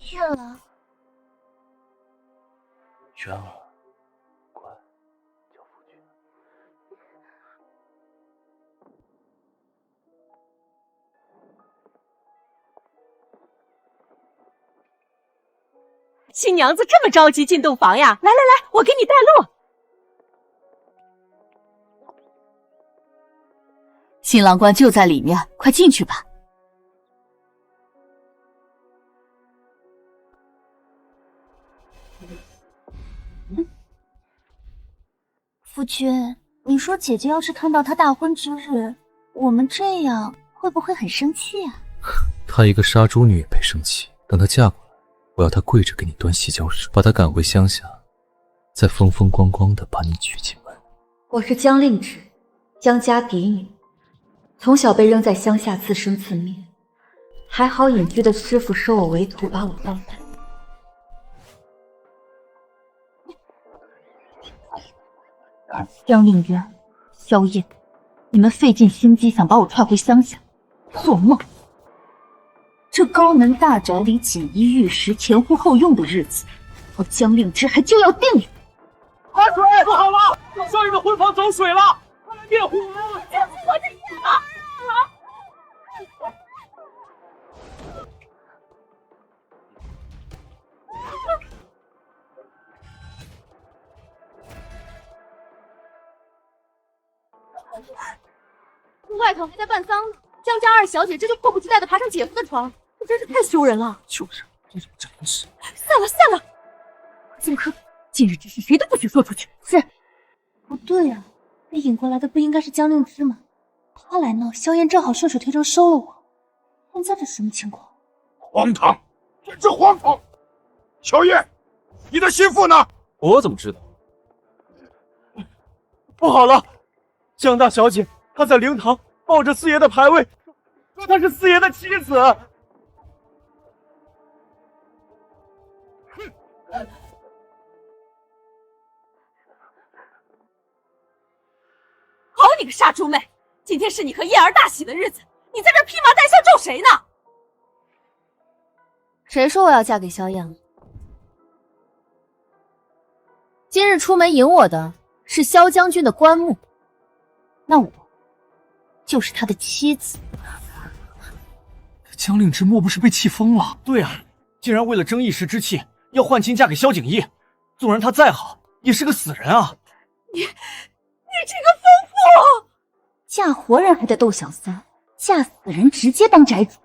骗了。冤了，乖，叫夫君。新娘子这么着急进洞房呀？来来来，我给你带路。新郎官就在里面，快进去吧。夫君，你说姐姐要是看到他大婚之日，我们这样会不会很生气啊？她一个杀猪女也配生气？等她嫁过来，我要她跪着给你端洗脚水，把她赶回乡下，再风风光光的把你娶进门。我是江令芷，江家嫡女，从小被扔在乡下自生自灭，还好隐居的师傅收我为徒，把我当伴。江令渊、萧燕，你们费尽心机想把我踹回乡下，做梦！这高门大宅里锦衣玉食、前呼后拥的日子，我江令之还就要定了。快水！不好了，少爷的婚房走水了，快来灭火！就是我的眼啊！外头还在办丧呢，江家二小姐这就迫不及待地爬上姐夫的床，这真是太羞人了。就是，这种真是。散了散了，荆轲，今日之事谁都不许说出去。是，不对啊，被引过来的不应该是江令之吗？他来闹，萧燕正好顺水推舟收了我。现在这什么情况？荒唐，真是荒唐！萧燕，你的心腹呢？我怎么知道？不好了，江大小姐她在灵堂抱着四爷的牌位，说她是四爷的妻子。好你个杀猪妹！今天是你和燕儿大喜的日子，你在这披麻戴孝咒谁呢？谁说我要嫁给萧燕了？今日出门迎我的是萧将军的棺木，那我就是他的妻子。江令之莫不是被气疯了？对啊，竟然为了争一时之气，要换亲嫁给萧景逸。纵然他再好，也是个死人啊！你这个疯妇！嫁活人还得斗小三，嫁死人直接当宅主。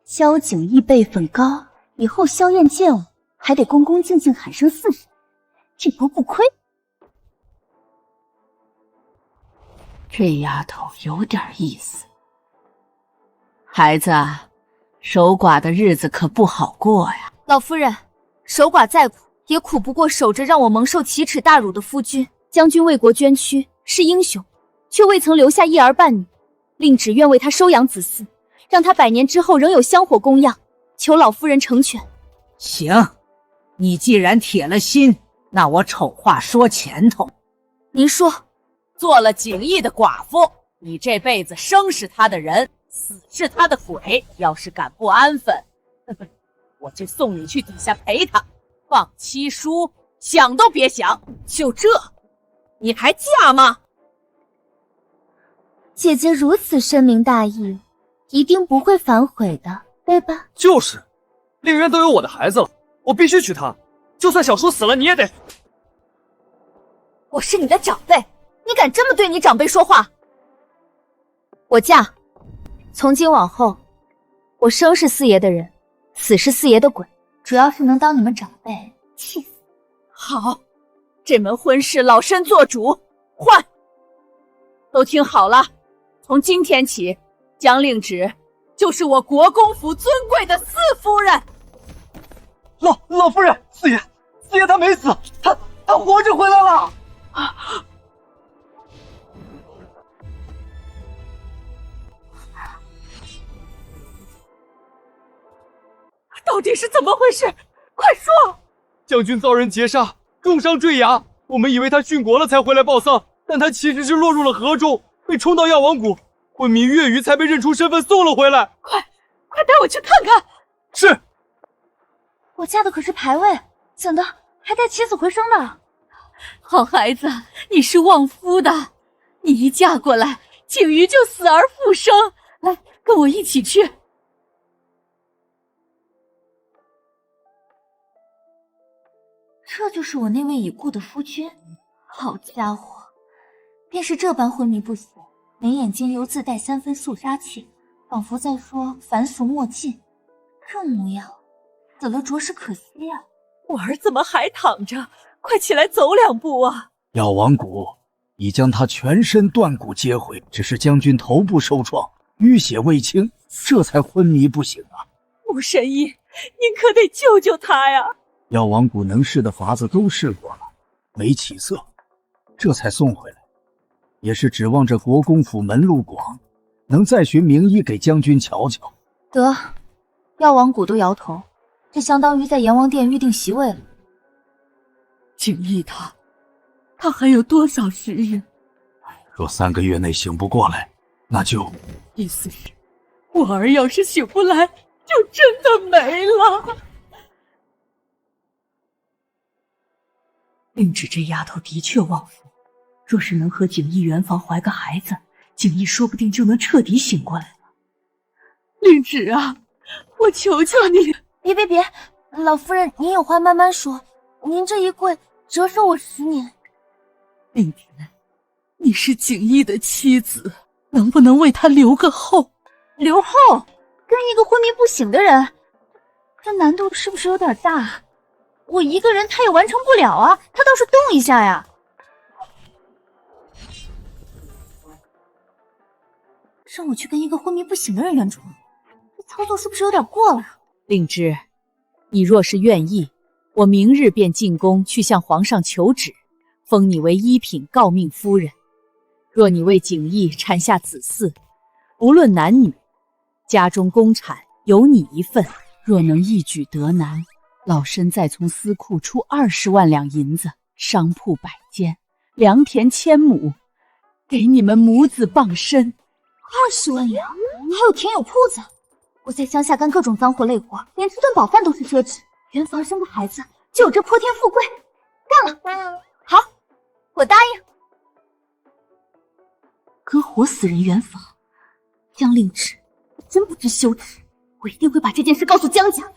萧景逸辈分高，以后萧燕见我还得恭恭敬敬喊声四婶，这波不亏。这丫头有点意思。孩子，守寡的日子可不好过呀。老夫人，守寡再苦，也苦不过守着让我蒙受奇耻大辱的夫君。将军为国捐躯，是英雄，却未曾留下一儿半女，令只愿为他收养子嗣，让他100年之后仍有香火供养，求老夫人成全。行，你既然铁了心，那我丑话说前头。您说，做了景逸的寡妇，你这辈子生是他的人，死是他的鬼。要是敢不安分，我就送你去底下陪他，放七书，想都别想。就这，你还嫁吗？姐姐如此深明大义，一定不会反悔的，对吧？就是，令渊都有我的孩子了，我必须娶她，就算小叔死了，你也得。我是你的长辈，你敢这么对你长辈说话？我嫁。从今往后，我生是四爷的人，死是四爷的鬼。主要是能当你们长辈，气死。好，这门婚事老身做主，换。都听好了，从今天起，江令芷就是我国公府尊贵的四夫人。老夫人，四爷他没死，他活着回来了。到底是怎么回事？快说！将军遭人劫杀，重伤坠崖，我们以为他殉国了才回来报丧，但他其实是落入了河中，被冲到药王谷，昏迷月余才被认出身份送了回来。快带我去看看！是。我嫁的可是牌位，怎的还带起死回生的？好孩子，你是旺夫的，你一嫁过来，景瑜就死而复生。来，跟我一起去。这就是我那位已故的夫君。好家伙，便是这般昏迷不醒，眉眼间犹自带3分肃杀气，仿佛在说凡俗莫近。这模样，死了着实可惜啊！我儿怎么还躺着？快起来走2步啊！药王谷已将他全身断骨接回，只是将军头部受创，淤血未清，这才昏迷不醒啊！穆神医，您可得救救他呀！药王谷能试的法子都试过了，没起色，这才送回来，也是指望着国公府门路广，能再寻名医给将军瞧瞧。得，药王谷都摇头，这相当于在阎王殿预定席位了。景逸他还有多少时日？若3个月内醒不过来，那就……意思是，我儿要是醒不来，就真的没了。令芷这丫头的确旺夫，若是能和景逸圆房怀个孩子，景逸说不定就能彻底醒过来了。令芷啊，我求求你！别，老夫人，您有话慢慢说。您这一跪，折寿我10年。令芷，你是景逸的妻子，能不能为他留个后？留后？跟一个昏迷不醒的人，这难度是不是有点大？我一个人他也完成不了啊，他倒是动一下呀。让我去跟一个昏迷不醒的人圆床，这操作是不是有点过了？令芷，你若是愿意，我明日便进宫去向皇上求旨，封你为一品诰命夫人。若你为景逸产下子嗣，无论男女，家中公产有你一份。若能一举得男，老身再从司库出20万两银子，商铺100间，良田1000亩，给你们母子傍身。20万两，还有田有铺子。我在乡下干各种脏活累活，连吃顿饱饭都是奢侈。圆房生个孩子，就有这泼天富贵，干了！好，我答应。跟活死人圆房，江令芷，我真不知羞耻。我一定会把这件事告诉江家。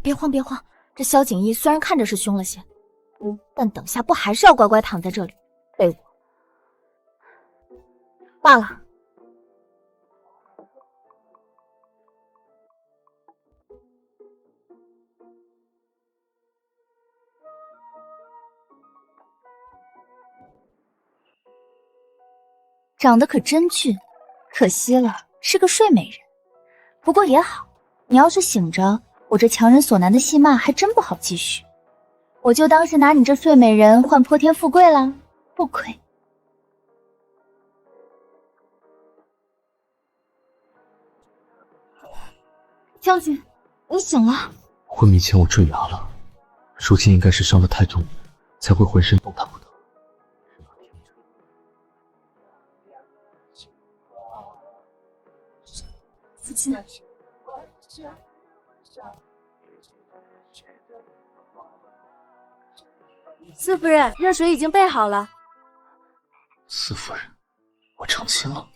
别慌，这萧景逸虽然看着是凶了些，但等下不还是要乖乖躺在这里被我罢了。长得可真俊，可惜了是个睡美人。不过也好，你要是醒着，我这强人所难的戏码还真不好继续。我就当是拿你这睡美人换泼天富贵了，不亏。将军，你醒了。昏迷前我坠崖了，如今应该是伤得太重，才会浑身动弹不得。父亲，四夫人，热水已经备好了。四夫人，我成亲了？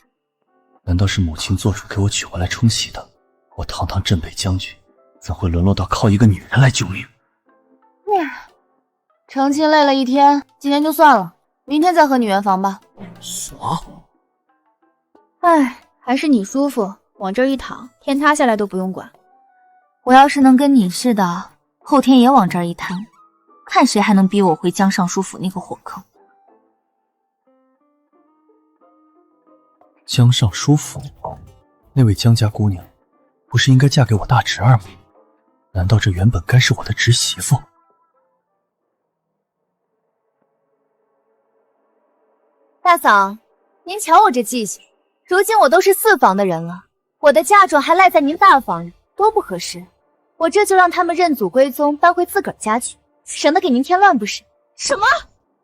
难道是母亲做主给我娶回来冲喜的？我堂堂镇北将军，怎会沦落到靠一个女人来救命？成亲累了一天，今天就算了，明天再和你圆房吧。啥？哎，还是你舒服，往这一躺，天塌下来都不用管。我要是能跟你似的，后天也往这儿一瘫，看谁还能逼我回江尚书府那个火坑。江尚书府那位江家姑娘，不是应该嫁给我大侄儿吗？难道这原本该是我的侄媳妇？大嫂，您瞧我这记性，如今我都是4房的人了，我的嫁妆还赖在您大房里，多不合适。我这就让他们认祖归宗，搬回自个儿家去，省得给您添乱不是？什么？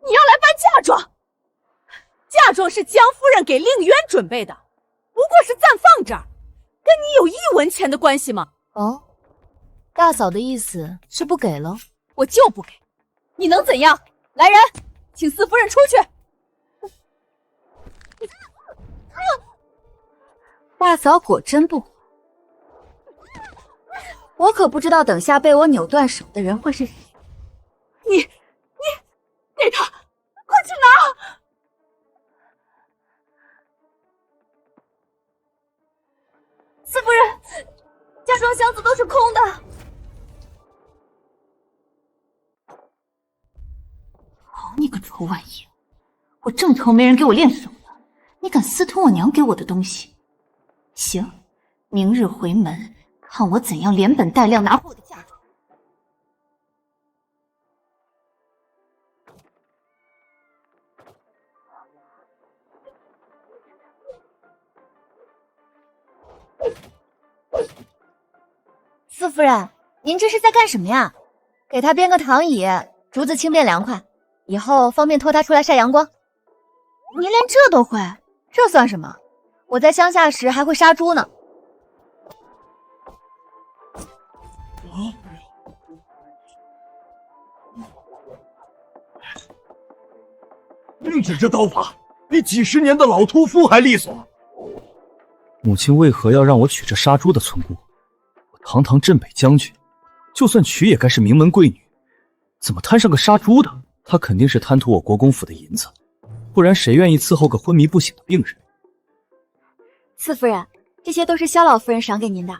你要来搬嫁妆？嫁妆是江夫人给令渊准备的，是暂放这儿，跟你有1文钱的关系吗？哦，大嫂的意思是不给了？我就不给，你能怎样？来人，请四夫人出去。大嫂果真不活，我可不知道等下被我扭断手的人会是谁。你给他，快去拿！四夫人，嫁妆箱子都是空的。好你个臭玩意！我正愁没人给我练手呢，你敢私吞我娘给我的东西？行，明日回门，看我怎样连本带量拿回我的嫁妆。四夫人，您这是在干什么呀？给他编个躺椅，竹子轻便凉快，以后方便拖他出来晒阳光。您连这都会，这算什么？我在乡下时还会杀猪呢。令旨这刀法比几十年的老屠夫还利索。母亲为何要让我娶这杀猪的村姑？我堂堂镇北将军，就算娶也该是名门贵女，怎么摊上个杀猪的？她肯定是贪图我国公府的银子，不然谁愿意伺候个昏迷不醒的病人？四夫人，这些都是萧老夫人赏给您的，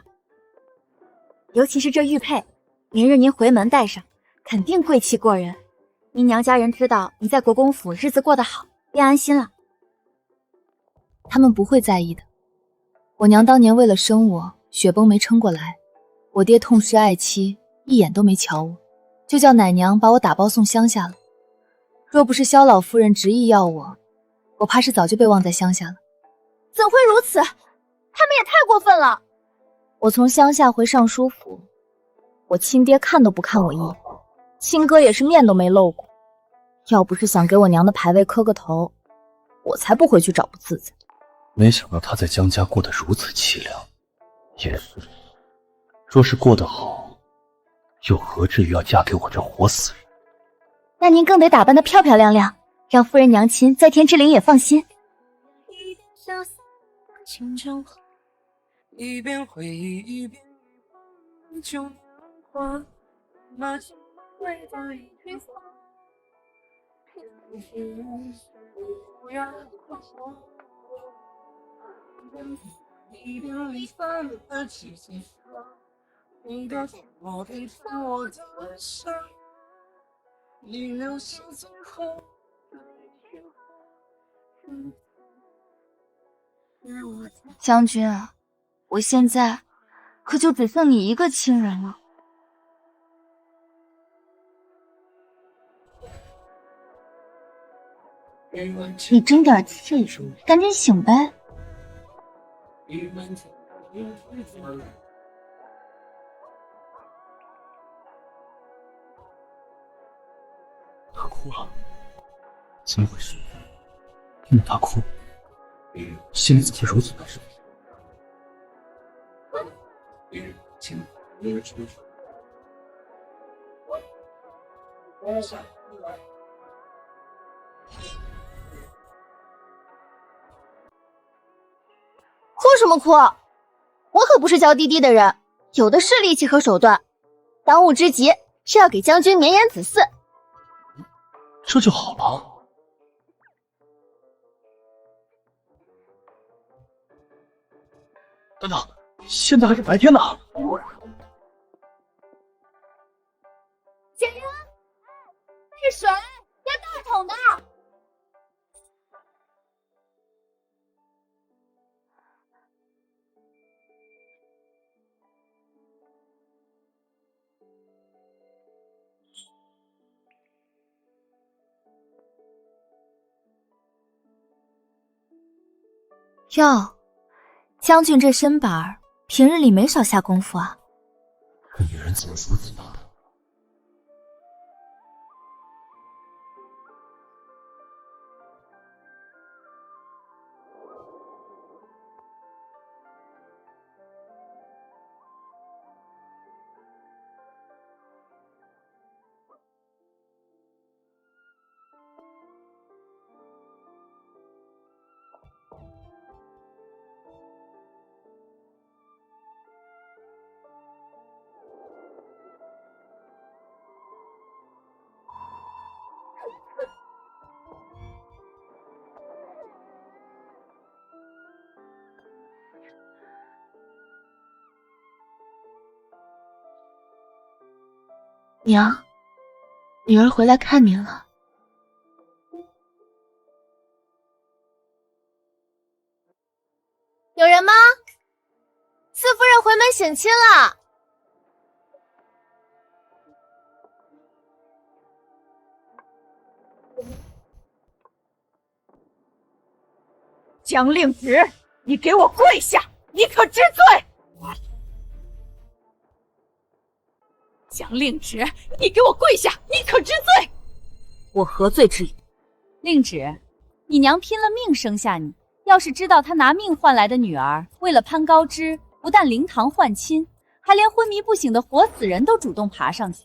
尤其是这玉佩，明日您回门戴上，肯定贵气过人。您娘家人知道你在国公府日子过得好，便安心了。他们不会在意的。我娘当年为了生我，雪崩没撑过来，我爹痛失爱妻，一眼都没瞧我，就叫奶娘把我打包送乡下了。若不是萧老夫人执意要我怕是早就被忘在乡下了。怎会如此？他们也太过分了！我从乡下回尚书府，我亲爹看都不看我一眼，亲哥也是面都没露过。要不是想给我娘的牌位磕个头，我才不回去找不自在。没想到她在江家过得如此凄凉。也是，若是过得好，又何至于要嫁给我这活死人？那您更得打扮得漂漂亮亮，让夫人娘亲在天之灵也放心。一边回忆一边就年华，那情会在一句话，不要哭，一边离散的季节说，你的我陪着我的伤，你留下最后的一句话。将军啊，我现在可就只剩你一个亲人了。你争点气，赶紧醒呗。他哭了，怎么回事？听着他哭，心里怎么会如此难受？哭什么哭？我可不是娇滴滴的人，有的是力气和手段。当务之急是要给将军绵延子嗣。这就好了。等等，现在还是白天呢。姐姐，这水要大桶的。哟，将军这身板儿，平日里没少下功夫啊。这女人怎么如此大胆？娘，女儿回来看您了。有人吗？四夫人回门省亲了。江令旨，你给我跪下！你可知罪？江令旨，你给我跪下！你可知罪？我何罪之有？令旨，你娘拼了命生下你，要是知道她拿命换来的女儿，为了攀高枝，不但灵堂换亲，还连昏迷不醒的活死人都主动爬上去，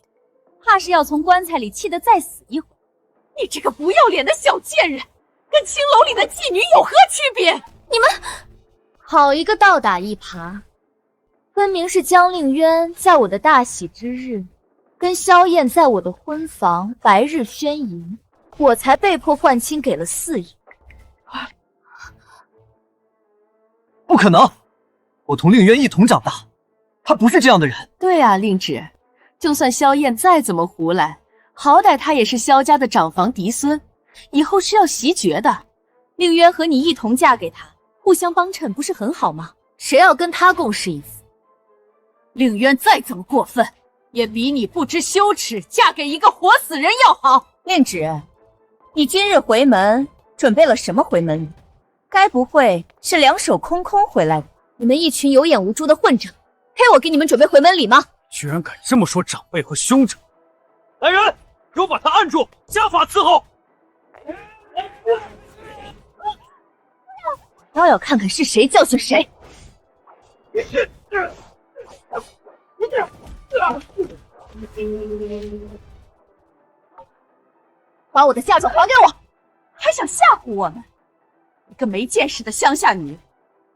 怕是要从棺材里气得再死一回。你这个不要脸的小贱人，跟青楼里的妓女有何区别？你们好一个倒打一耙！分明是江令渊在我的大喜之日，跟萧燕在我的婚房白日宣淫，我才被迫换亲给了四爷。不可能，我同令渊一同长大，他不是这样的人。对啊，令旨，就算萧燕再怎么胡来，好歹他也是萧家的长房嫡孙，以后是要袭爵的。令渊和你一同嫁给他，互相帮衬，不是很好吗？谁要跟他共侍一夫？令渊再怎么过分，也比你不知羞耻嫁给一个活死人要好。令旨，你今日回门准备了什么回门礼？该不会是两手空空回来的？你们一群有眼无珠的混账，配我给你们准备回门礼吗？居然敢这么说长辈和兄长！来人，给我把他按住，家法伺候！倒要看看是谁教训谁！把我的嫁妆还给我！还想吓唬我们？一个没见识的乡下女人，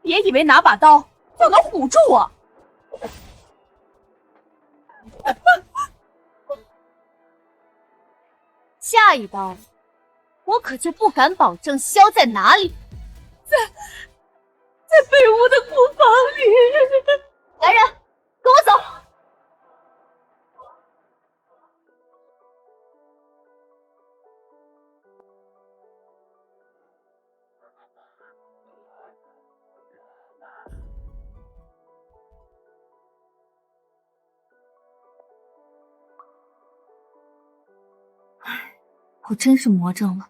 别以为拿把刀就能唬住我！下一刀，我可就不敢保证萧在哪里。在北屋的库房里。来人，跟我走！我真是魔怔了，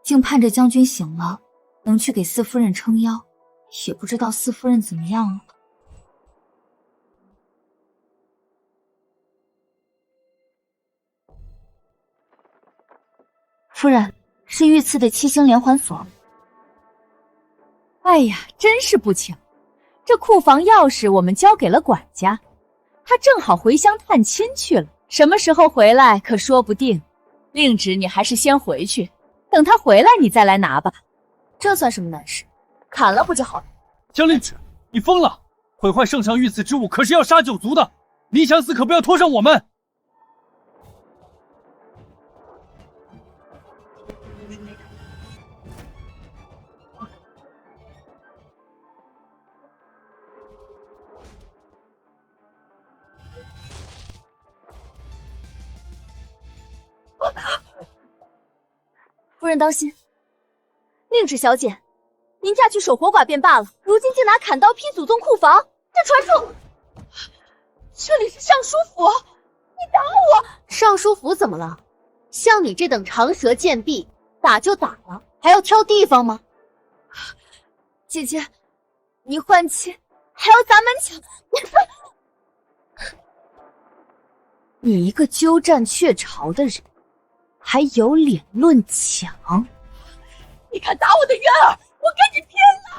竟盼着将军醒了，能去给四夫人撑腰，也不知道四夫人怎么样了。夫人，是御赐的七星连环锁。哎呀，真是不巧，这库房钥匙我们交给了管家，他正好回乡探亲去了，什么时候回来可说不定。令旨，你还是先回去，等他回来你再来拿吧。这算什么难事？砍了不就好了？江令旨，你疯了！毁坏圣上御赐之物可是要杀九族的，理想寺可不要拖上我们。夫人当心！令旨小姐，您嫁去守活寡便罢了，如今竟拿砍刀劈祖宗库房，这传说……这里是尚书府，你打我！尚书府怎么了？像你这等长舌贱婢，打就打了，还要挑地方吗？姐姐，你换妻还要砸门墙？你一个鸠占鹊巢的人，还有脸论强？你敢打我的渊儿，我跟你拼了！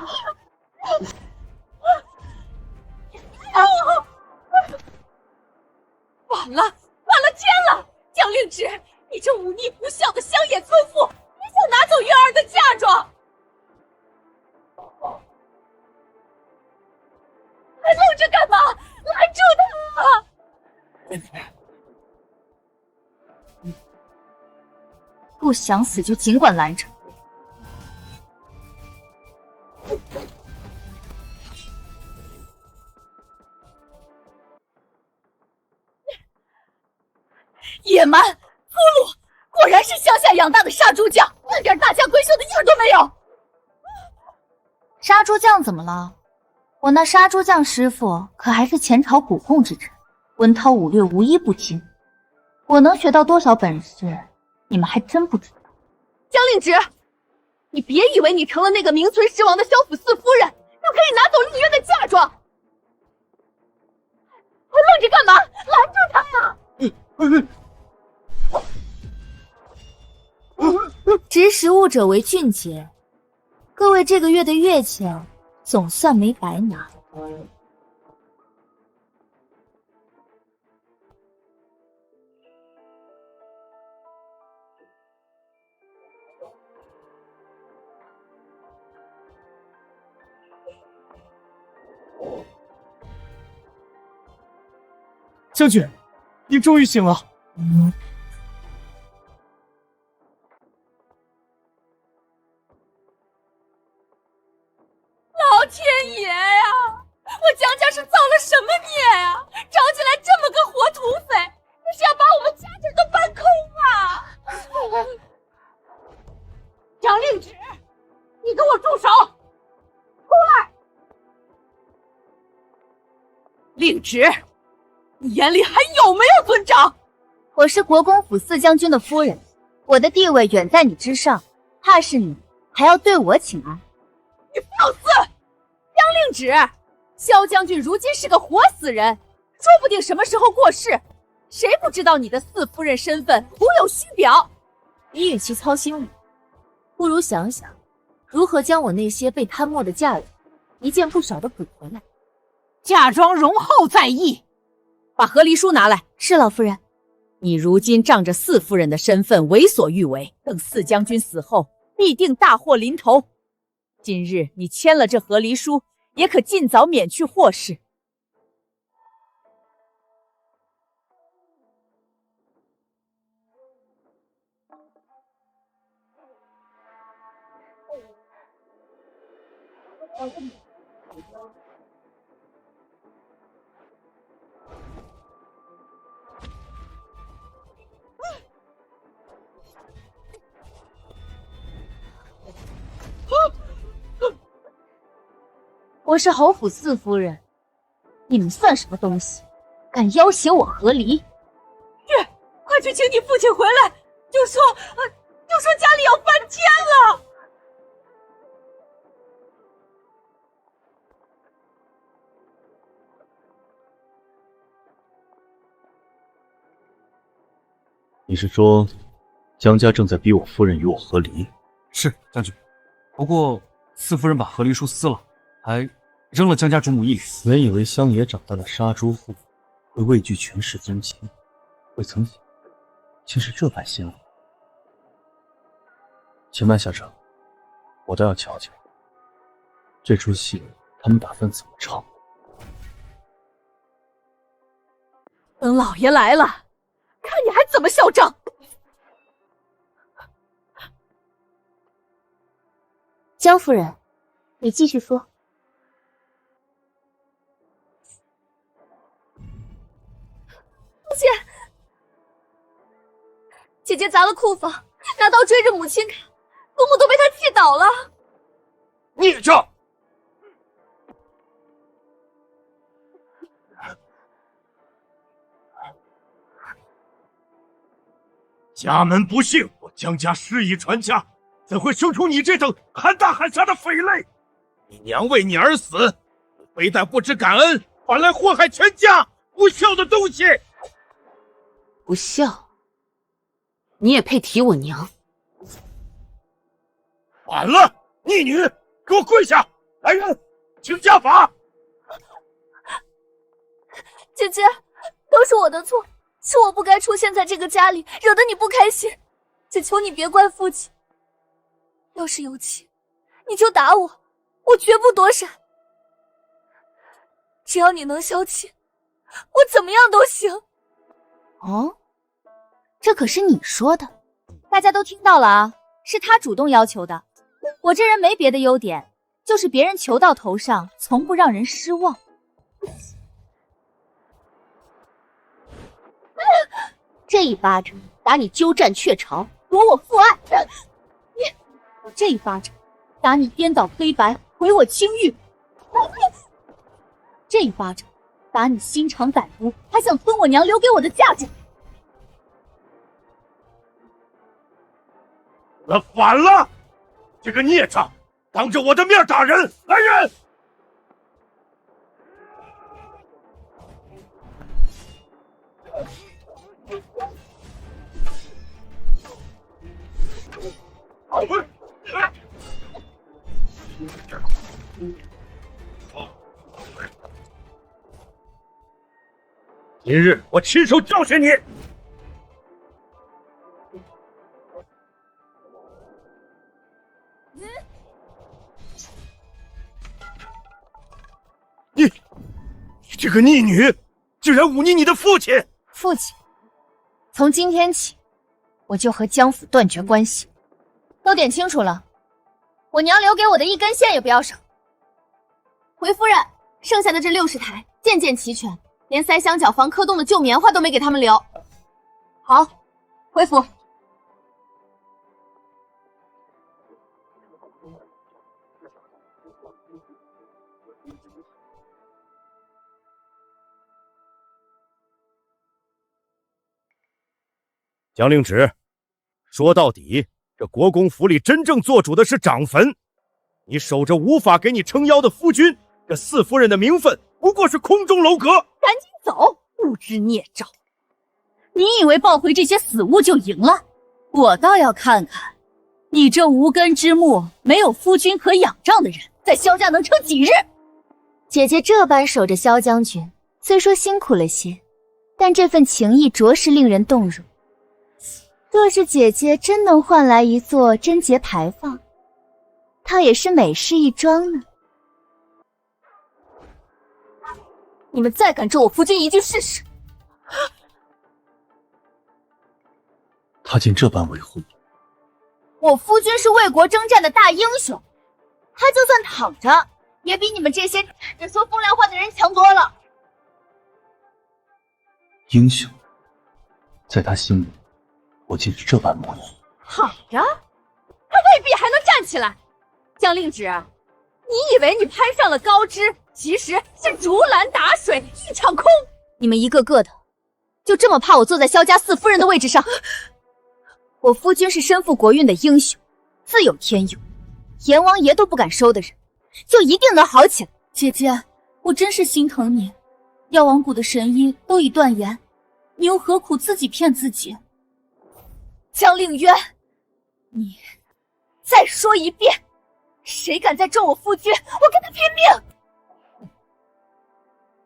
完了，奸了！江令旨，你这忤逆不孝的乡野村妇，你想拿走渊儿的嫁妆，还愣着干嘛？拦住他！不想死就尽管拦着。蛮粗鲁，果然是乡下养大的杀猪匠，半点大家闺秀的样都没有。杀猪匠怎么了？我那杀猪匠师傅可还是前朝古控之臣，文韬武略无一不精。我能学到多少本事，你们还真不知道。江令直，你别以为你成了那个名存实亡的萧府四夫人，就可以拿走丽渊的嫁妆。还愣着干嘛？拦住他呀！识时务者为俊杰。各位这个月的月钱总算没白拿。将军，您终于醒了。老天爷呀！我江家是造了什么孽呀？找起来这么个活土匪，这是要把我们家底都搬空啊！张令直，你给我住手！出来！令直，你眼里还有没有尊长？我是国公府四将军的夫人，我的地位远在你之上，怕是你还要对我请安。你放肆！江令直，萧将军如今是个活死人，说不定什么时候过世，谁不知道你的四夫人身份？徒有虚表。你与其操心我，不如想想如何将我那些被贪墨的嫁人一件不少的补回来。嫁妆容后再议。把和离书拿来。是老夫人。你如今仗着四夫人的身份为所欲为，等四将军死后，必定大祸临头。今日你签了这和离书，也可尽早免去祸事。我是侯府四夫人，你们算什么东西？敢要挟我和离？快去请你父亲回来，就说家里要翻天了。你是说江家正在逼我夫人与我和离？是将军，不过四夫人把和离书撕了，还扔了江家主母一脸。原以为乡野长大的杀猪妇会畏惧权势宗亲，未曾想竟是这般心冷。且慢下车，我倒要瞧瞧这出戏他们打算怎么唱。等老爷来了，看你还怎么嚣张！江夫人，你继续说。父亲，姐姐砸了库房，拿刀追着母亲砍，公公都被她气倒了。孽障！家门不幸，我江家世遗传家，怎会生出你这等喊打喊杀的匪类？你娘为你而死，非但不知感恩，反来祸害全家，不孝的东西！不孝？你也配提我娘？反了！逆女，给我跪下！来人，请家法！姐姐，都是我的错，是我不该出现在这个家里，惹得你不开心。只求你别怪父亲。要是有气，你就打我，我绝不躲闪。只要你能消气，我怎么样都行。哦，这可是你说的。大家都听到了啊，是他主动要求的。我这人没别的优点，就是别人求到头上，从不让人失望。这一巴掌打你鸠占鹊巢，夺我父爱；我这一巴掌打你颠倒黑白，毁我清誉；这一巴掌打你心肠歹毒，还想吞我娘留给我的嫁妆。反了！这个孽障，当着我的面打人！来人！今日我亲手教训你！你这个逆女，竟然忤逆你的父亲！父亲，从今天起，我就和江府断绝关系。都点清楚了，我娘留给我的一根线也不要少。回夫人，剩下的这60台件件齐全，连塞香脚防磕洞的旧棉花都没给他们留。好，回府。江令旨，说到底，这国公府里真正做主的是长坟。你守着无法给你撑腰的夫君，这四夫人的名分不过是空中楼阁。赶紧走，不知孽障！你以为抱回这些死物就赢了？我倒要看看，你这无根之木、没有夫君可仰仗的人，在萧家能撑几日？姐姐这般守着萧将军，虽说辛苦了些，但这份情谊着实令人动容。若是姐姐真能换来一座贞节牌坊，倒也是美事一桩呢。你们再敢咒我夫君一句试试！他竟这般维护你，我夫君是为国征战的大英雄，他就算躺着，也比你们这些只说风凉话的人强多了。英雄，在他心里，我竟是这般模样。躺着，他未必还能站起来。江令旨，你以为你攀上了高枝，其实是竹篮打水一场空。你们一个个的，就这么怕我坐在萧家四夫人的位置上？我夫君是身负国运的英雄，自有天佑，阎王爷都不敢收的人，就一定能好起来。姐姐，我真是心疼你，药王谷的神医都已断言，你又何苦自己骗自己？江令渊，你再说一遍，谁敢再咒我夫君，我跟他拼命！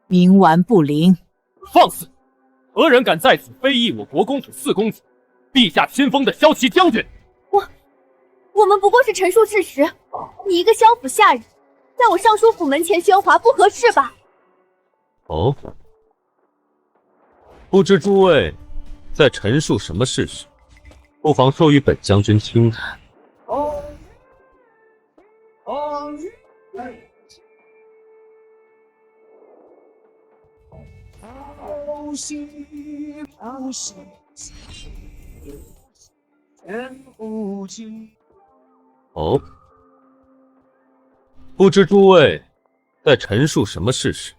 冥顽不灵，放肆！何人敢在此非议我国公府四公子，陛下亲封的骁骑将军？我们不过是陈述事实，你一个萧府下人，在我尚书府门前喧哗，不合适吧？哦，不知诸位在陈述什么事实，不妨说与本将军听。哦，不知诸位在陈述什么事实，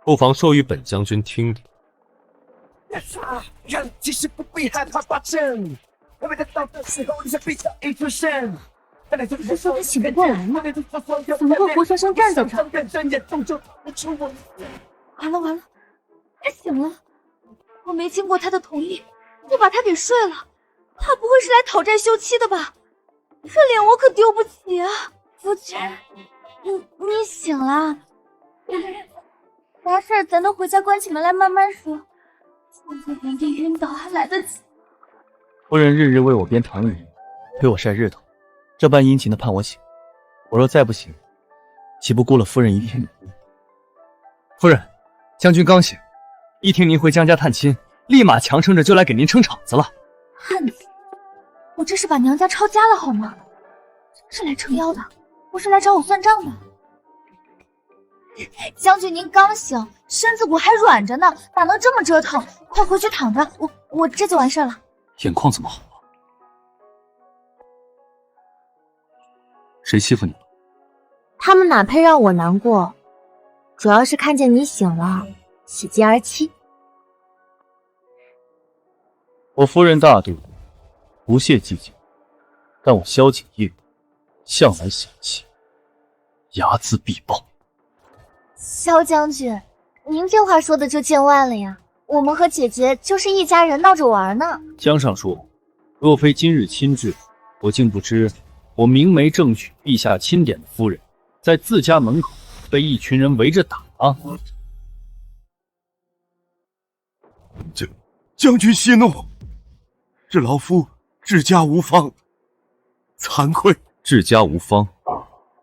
不妨说与本将军听听。人其实不必害怕发生，我们到的时候你是必须一出现。我说他醒不过来吗？怎么会活生生站在这？完了完了，他醒了！我没经过他的同意，就把他给睡了。他不会是来讨债休妻的吧？这脸我可丢不起啊！夫君，你醒了？啥事儿咱都回家关起门来慢慢说。现在原地晕倒还来得及。夫人日日为我编糖语，陪我晒日头，这般殷勤的盼我醒。我若再不醒，岂不辜了夫人一片努力？夫人，将军刚醒，一听您回江家探亲，立马强撑着就来给您撑场子了。探亲？我这是把娘家抄家了好吗？是来撑腰的，不是来找我算账的。将军您刚醒，身子骨还软着呢，哪能这么折腾？快快回去躺着，我这就完事了。眼眶怎么好了？谁欺负你了？他们哪配让我难过？主要是看见你醒了，喜极而泣。我夫人大度，不屑寂静，但我萧景烨向来小气，睚眦必报。萧将军，您这话说的就见外了呀！我们和姐姐就是一家人，闹着玩呢。江上书，若非今日亲至，我竟不知我明媒正娶陛下钦点的夫人，在自家门口被一群人围着打。将军息怒，是老夫治家无方，惭愧。治家无方，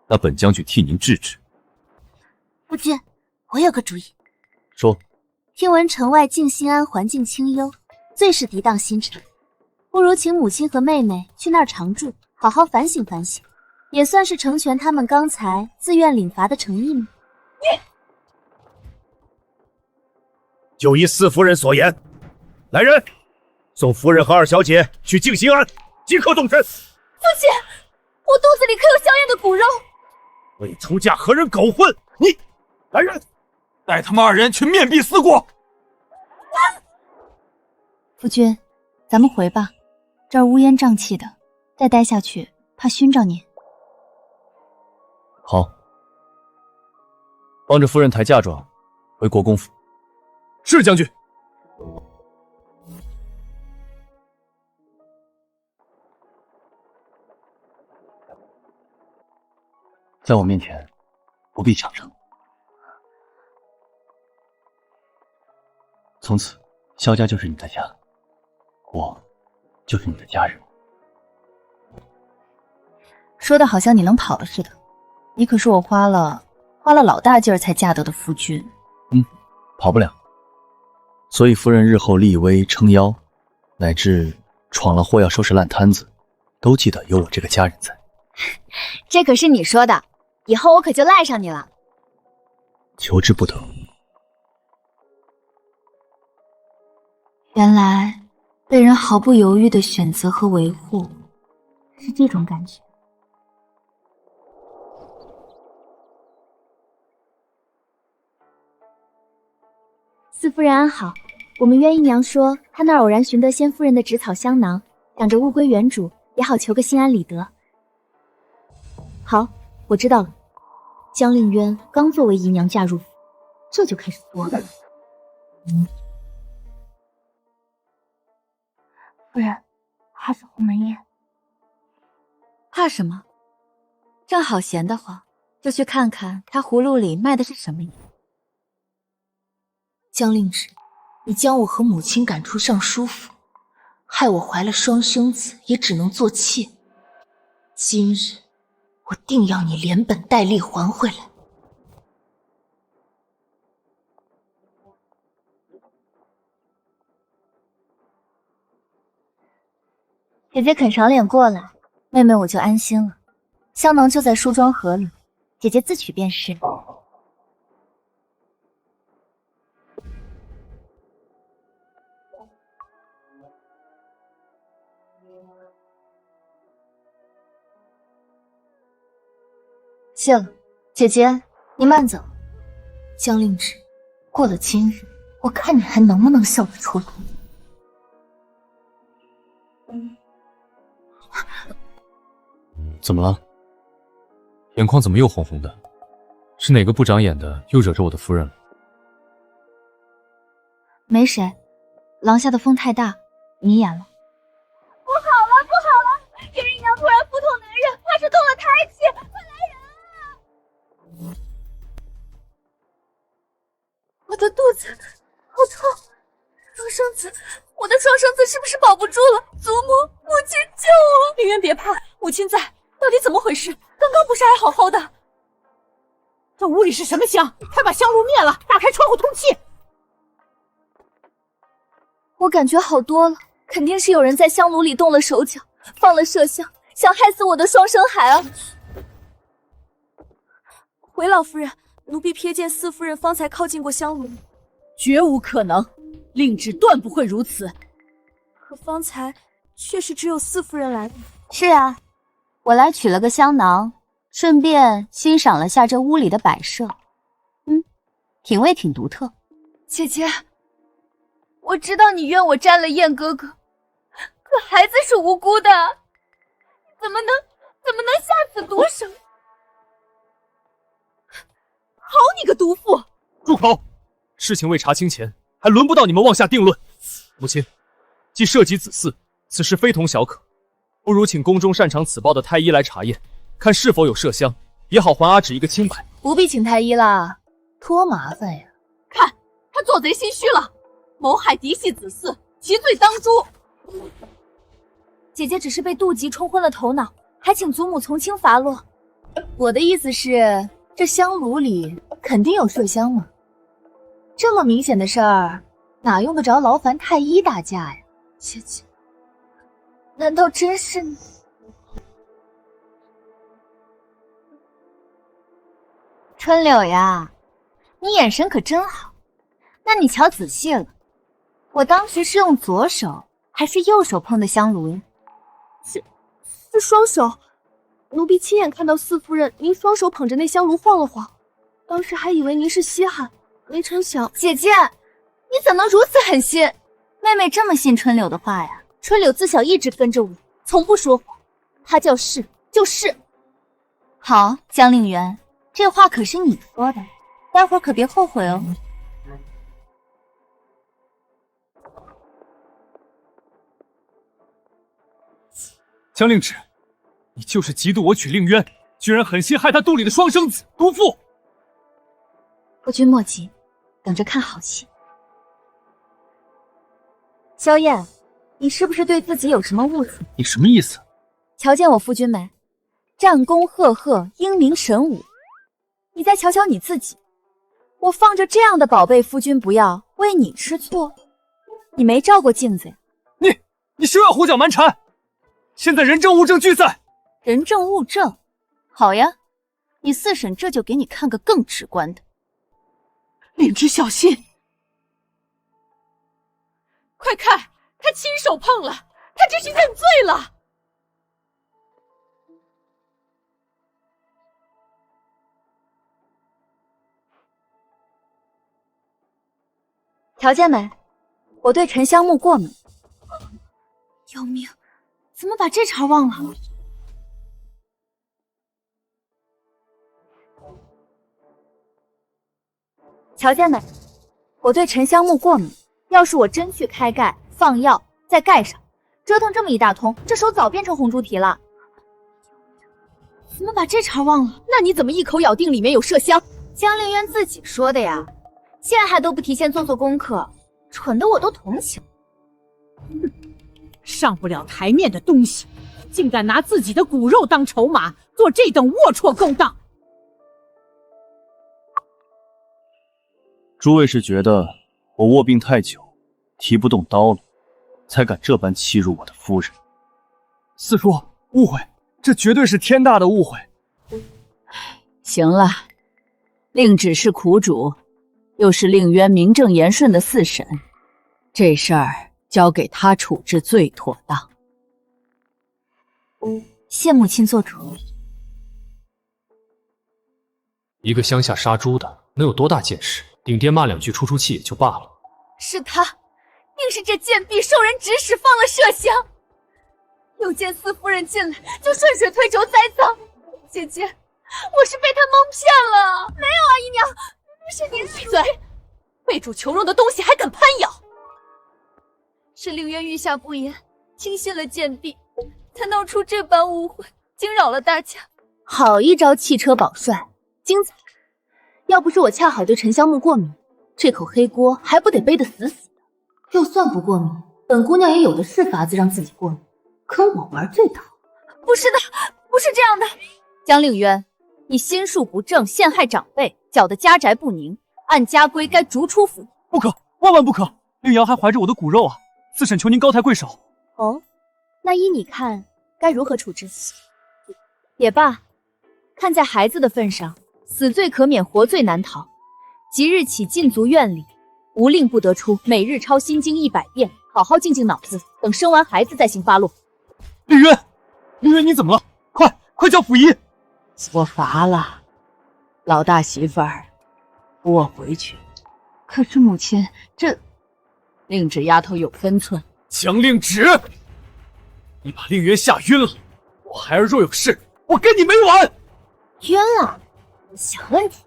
那本将军替您治治。夫君，我有个主意。说。听闻城外静心庵环境清幽，最是涤荡心神，不如请母亲和妹妹去那儿常住，好好反省反省，也算是成全他们刚才自愿领罚的诚意吗？就依四夫人所言，来人，送夫人和二小姐去静心庵，即刻动身。父亲，我肚子里可有香艳的骨肉。未出嫁何人狗混？你，来人，带他们二人去面壁思过。夫君，咱们回吧，这儿乌烟瘴气的，再待下去怕熏着您。好，帮着夫人抬嫁妆回国公府。是将军。在我面前不必强撑。从此，萧家就是你的家，我就是你的家人。说的好像你能跑了似的，你可是我花了老大劲儿才嫁得的夫君。跑不了。所以夫人日后立威撑腰，乃至闯了祸要收拾烂摊子，都记得有我这个家人在。这可是你说的，以后我可就赖上你了。求之不得。原来被人毫不犹豫的选择和维护，是这种感觉。四夫人安好，我们渊姨娘说她那儿偶然寻得仙夫人的纸草香囊，想着物归原主，也好求个心安理得。好，我知道了。江令渊刚作为姨娘嫁入府，这就开始作了。夫人，怕是鸿门宴。怕什么？正好闲得慌，就去看看他葫芦里卖的是什么药。江令旨，你将我和母亲赶出尚书府，害我怀了双生子，也只能做妾。今日我定要你连本带利还回来。姐姐肯赏脸过来，妹妹我就安心了。香囊就在梳妆盒里，姐姐自取便是。谢了，姐姐，你慢走。江令旨，过了今日，我看你还能不能笑得出来。怎么了？眼眶怎么又红红的？是哪个不长眼的又惹着我的夫人了？没谁，廊下的风太大，你演了。不好了，不好了！这姨娘突然腹痛难忍，怕是动了胎气，快来人啊！我的肚子好痛，双生子，我的双生子是不是保不住了？祖母，母亲救我！凌渊别怕，母亲在。到底怎么回事？刚刚不是还好好的？这屋里是什么香？快把香炉灭了，打开窗户通气。我感觉好多了，肯定是有人在香炉里动了手脚，放了麝香，想害死我的双生孩儿。回老夫人，奴婢瞥见四夫人方才靠近过香炉，绝无可能。令旨断不会如此。可方才确实只有四夫人来的。是啊，我来取了个香囊，顺便欣赏了下这屋里的摆设。品味挺独特。姐姐，我知道你怨我沾了燕哥哥，可孩子是无辜的，怎么能下此毒手？好你个毒妇！住口！事情未查清前，还轮不到你们妄下定论。母亲，既涉及子嗣，此事非同小可，不如请宫中擅长此报的太医来查验，看是否有麝香，也好还阿芷一个清白。不必请太医啦，多麻烦呀！看他做贼心虚了，谋害嫡系子嗣，其罪当诛。姐姐只是被妒忌冲昏了头脑，还请祖母从轻发落。我的意思是，这香炉里肯定有麝香嘛。这么明显的事儿，哪用得着劳烦太医大驾呀？姐姐，难道真是你？春柳呀，你眼神可真好。那你瞧仔细了，我当时是用左手还是右手碰的香炉呀？是双手。奴婢亲眼看到四夫人您双手捧着那香炉晃了晃，当时还以为您是稀罕，没成想……姐姐，你怎能如此狠心？妹妹这么信春柳的话呀？春柳自小一直跟着我，从不说谎，她叫是就是。好，江令元，这话可是你说的，待会儿可别后悔哦。江令旨，你就是嫉妒我娶令渊，居然狠心害他肚里的双生子，毒妇！夫君莫急，等着看好戏。萧燕，你是不是对自己有什么误解？你什么意思？瞧见我夫君没？战功赫赫，英明神武。你再瞧瞧你自己，我放着这样的宝贝夫君不要，为你吃醋？你没照过镜子呀？你休要胡搅蛮缠！现在人证物证俱在。人证物证，好呀，你四婶这就给你看个更直观的。令旨小心！快看，他亲手碰了，他这是认罪了。瞧见没？我对沉香木过敏。要命，怎么把这茬忘了？瞧见没？我对沉香木过敏。要是我真去开盖放药，再盖上，折腾这么一大通，这手早变成红猪蹄了。怎么把这茬忘了？那你怎么一口咬定里面有麝香？江令渊自己说的呀，现在还都不提前做功课，蠢的我都同情。上不了台面的东西，竟敢拿自己的骨肉当筹码，做这等龌龊勾当！诸位是觉得我卧病太久，提不动刀了，才敢这般欺辱我的夫人？四叔，误会，这绝对是天大的误会。行了，令旨是苦主，又是令渊名正言顺的四婶，这事儿交给他处置最妥当。谢母亲做主。一个乡下杀猪的，能有多大见识？顶爹骂两句出气也就罢了。是他，定是这贱婢受人指使放了麝香。又见四夫人进来，就顺水推舟栽赃。姐姐，我是被他蒙骗了。没有啊，姨娘，是您闭嘴！为主求荣的东西还敢攀咬！是令渊御下不严，轻信了贱婢，才闹出这般误会，惊扰了大家。好一招汽车保帅，精彩！要不是我恰好对沉香木过敏，这口黑锅还不得背得死死的。就算不过敏，本姑娘也有的是法子让自己过敏。可我玩这套，不是的，不是这样的。江令渊，你心术不正，陷害长辈，搅得家宅不宁，按家规该逐出府。不可，万万不可！令瑶还怀着我的骨肉啊！四婶求您高抬贵手。哦，那依你看，该如何处置？也罢，看在孩子的份上，死罪可免，活罪难逃。即日起禁足院里，无令不得出，每日抄心经100遍，好好静静脑子，等生完孩子再行发落。令渊，令渊你怎么了？快叫溥仪！我乏了，老大媳妇儿，扶我回去。可是母亲，这令芷丫头有分寸。江令芷，你把令渊吓晕了，我孩儿若有事，我跟你没完！晕了，小问题。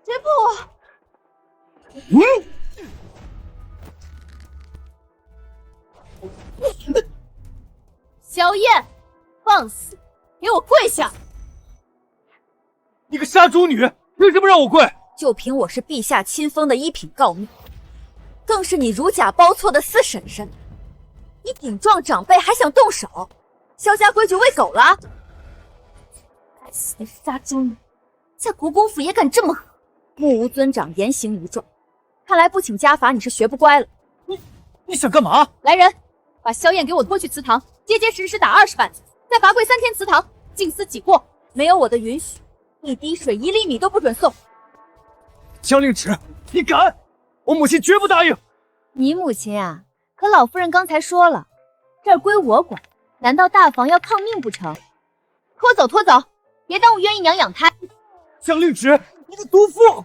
别碰我！萧燕，放肆！给我跪下！你个杀猪女，凭什么让我跪？就凭我是陛下亲封的一品诰命，更是你如假包错的四婶婶，你顶撞长辈还想动手，萧家规矩喂狗了？该死的杀猪女，在国公府也敢这么狠！目无尊长，言行无状，看来不请家法你是学不乖了。你想干嘛？来人，把萧燕给我拖去祠堂，结结实实打20板子，再罚跪3天祠堂，静思己过。没有我的允许，一滴水1粒米都不准送。江令芷，你敢！我母亲绝不答应。你母亲啊，可老夫人刚才说了，这儿归我管，难道大房要抗命不成？拖走，拖走，别耽误渊姨娘养胎。江令芷，你个毒妇！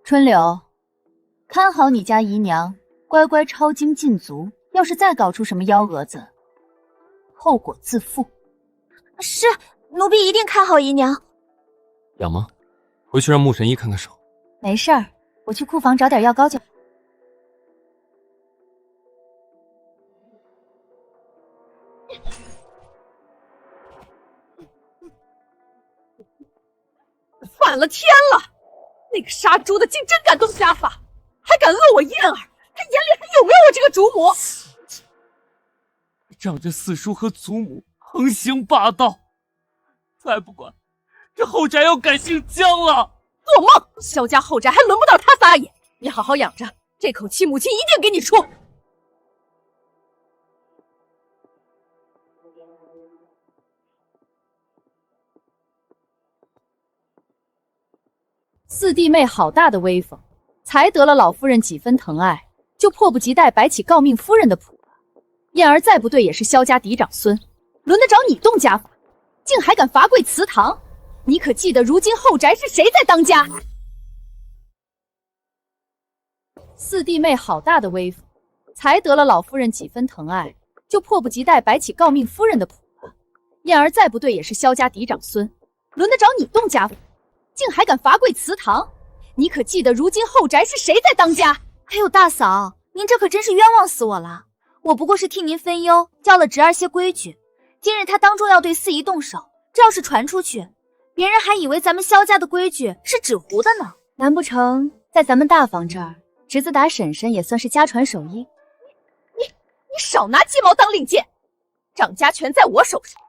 春柳，看好你家姨娘，乖乖抄经禁足。要是再搞出什么幺蛾子，后果自负。是，奴婢一定看好姨娘。痒吗？回去让穆神医看看手。没事儿，我去库房找点药膏就。反了天了！那个杀猪的竟真敢动家法，还敢恶我燕儿，他眼里还有没有我这个主母？仗着四叔和祖母横行霸道，再不管，这后宅要改姓江了！做梦！萧家后宅还轮不到他撒野，你好好养着，这口气母亲一定给你出。四弟妹好大的威风，才得了老夫人几分疼爱，就迫不及待摆起诰命夫人的谱了。燕儿再不对也是萧家嫡长孙，轮得着你动家法？竟还敢罚跪祠堂？你可记得如今后宅是谁在当家？四弟妹好大的威风，才得了老夫人几分疼爱，就迫不及待摆起诰命夫人的谱了。燕儿再不对也是萧家嫡长孙，轮得着你动家法？竟还敢罚跪祠堂？你可记得如今后宅是谁在当家？还有大嫂，您这可真是冤枉死我了。我不过是替您分忧，教了侄儿些规矩。今日他当众要对四姨动手，这要是传出去，别人还以为咱们萧家的规矩是纸糊的呢。难不成在咱们大房这儿，侄子打婶婶也算是家传手艺？你少拿鸡毛当令箭！掌家权在我手上，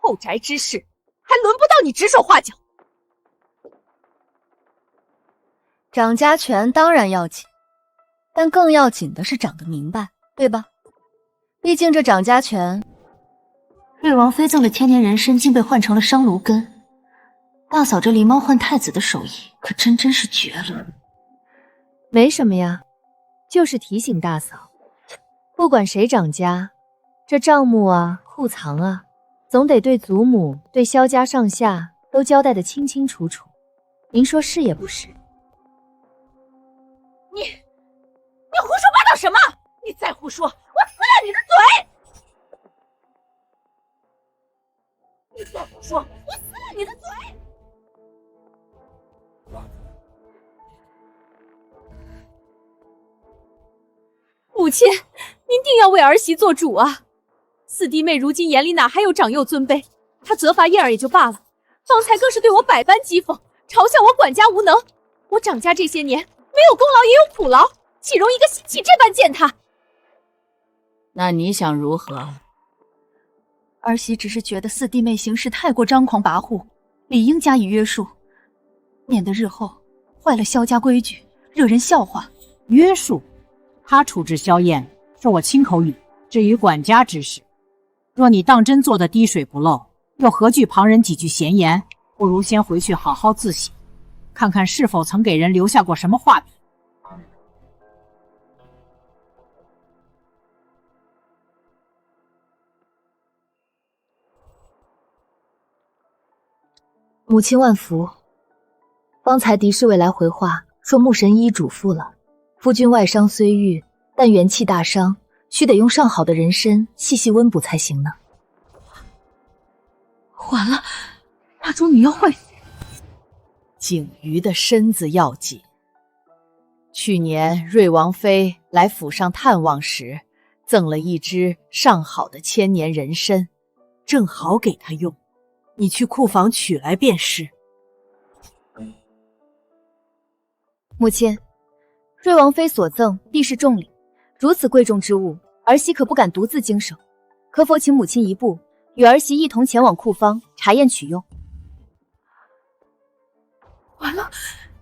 后宅之事还轮不到你指手画脚。掌家权当然要紧，但更要紧的是掌得明白，对吧？毕竟这掌家权，瑞王妃赠的千年人参竟被换成了商炉根，大嫂这狸猫换太子的手艺可真是绝了。没什么呀，就是提醒大嫂，不管谁掌家，这账目啊、库藏啊，总得对祖母、对萧家上下都交代得清清楚楚。您说是也不是？你胡说八道什么？你再胡说，我撕了你的嘴！你再胡说，我撕了你的嘴！母亲，您定要为儿媳做主啊！四弟妹如今眼里哪还有长幼尊卑？她责罚燕儿也就罢了，方才更是对我百般讥讽，嘲笑我管家无能。我掌家这些年没有功劳也有苦劳，岂容一个心气这般践踏？那你想如何？儿媳只是觉得四弟妹行事太过张狂跋扈，理应加以约束，免得日后坏了萧家规矩，惹人笑话。约束？他处置萧燕是我亲口允。至于管家之事，若你当真做得滴水不漏，又何惧旁人几句闲言？不如先回去好好自省，看看是否曾给人留下过什么画笔。母亲万福。方才狄侍卫来回话，说穆神医嘱咐了，夫君外伤虽愈，但元气大伤，须得用上好的人参细细温补才行呢。完了，大珠女要会。景瑜的身子要紧。去年瑞王妃来府上探望时，赠了一支上好的千年人参，正好给他用。你去库房取来便是。母亲，瑞王妃所赠必是重礼，如此贵重之物，儿媳可不敢独自经手，可否请母亲一步，与儿媳一同前往库方查验取用？完了，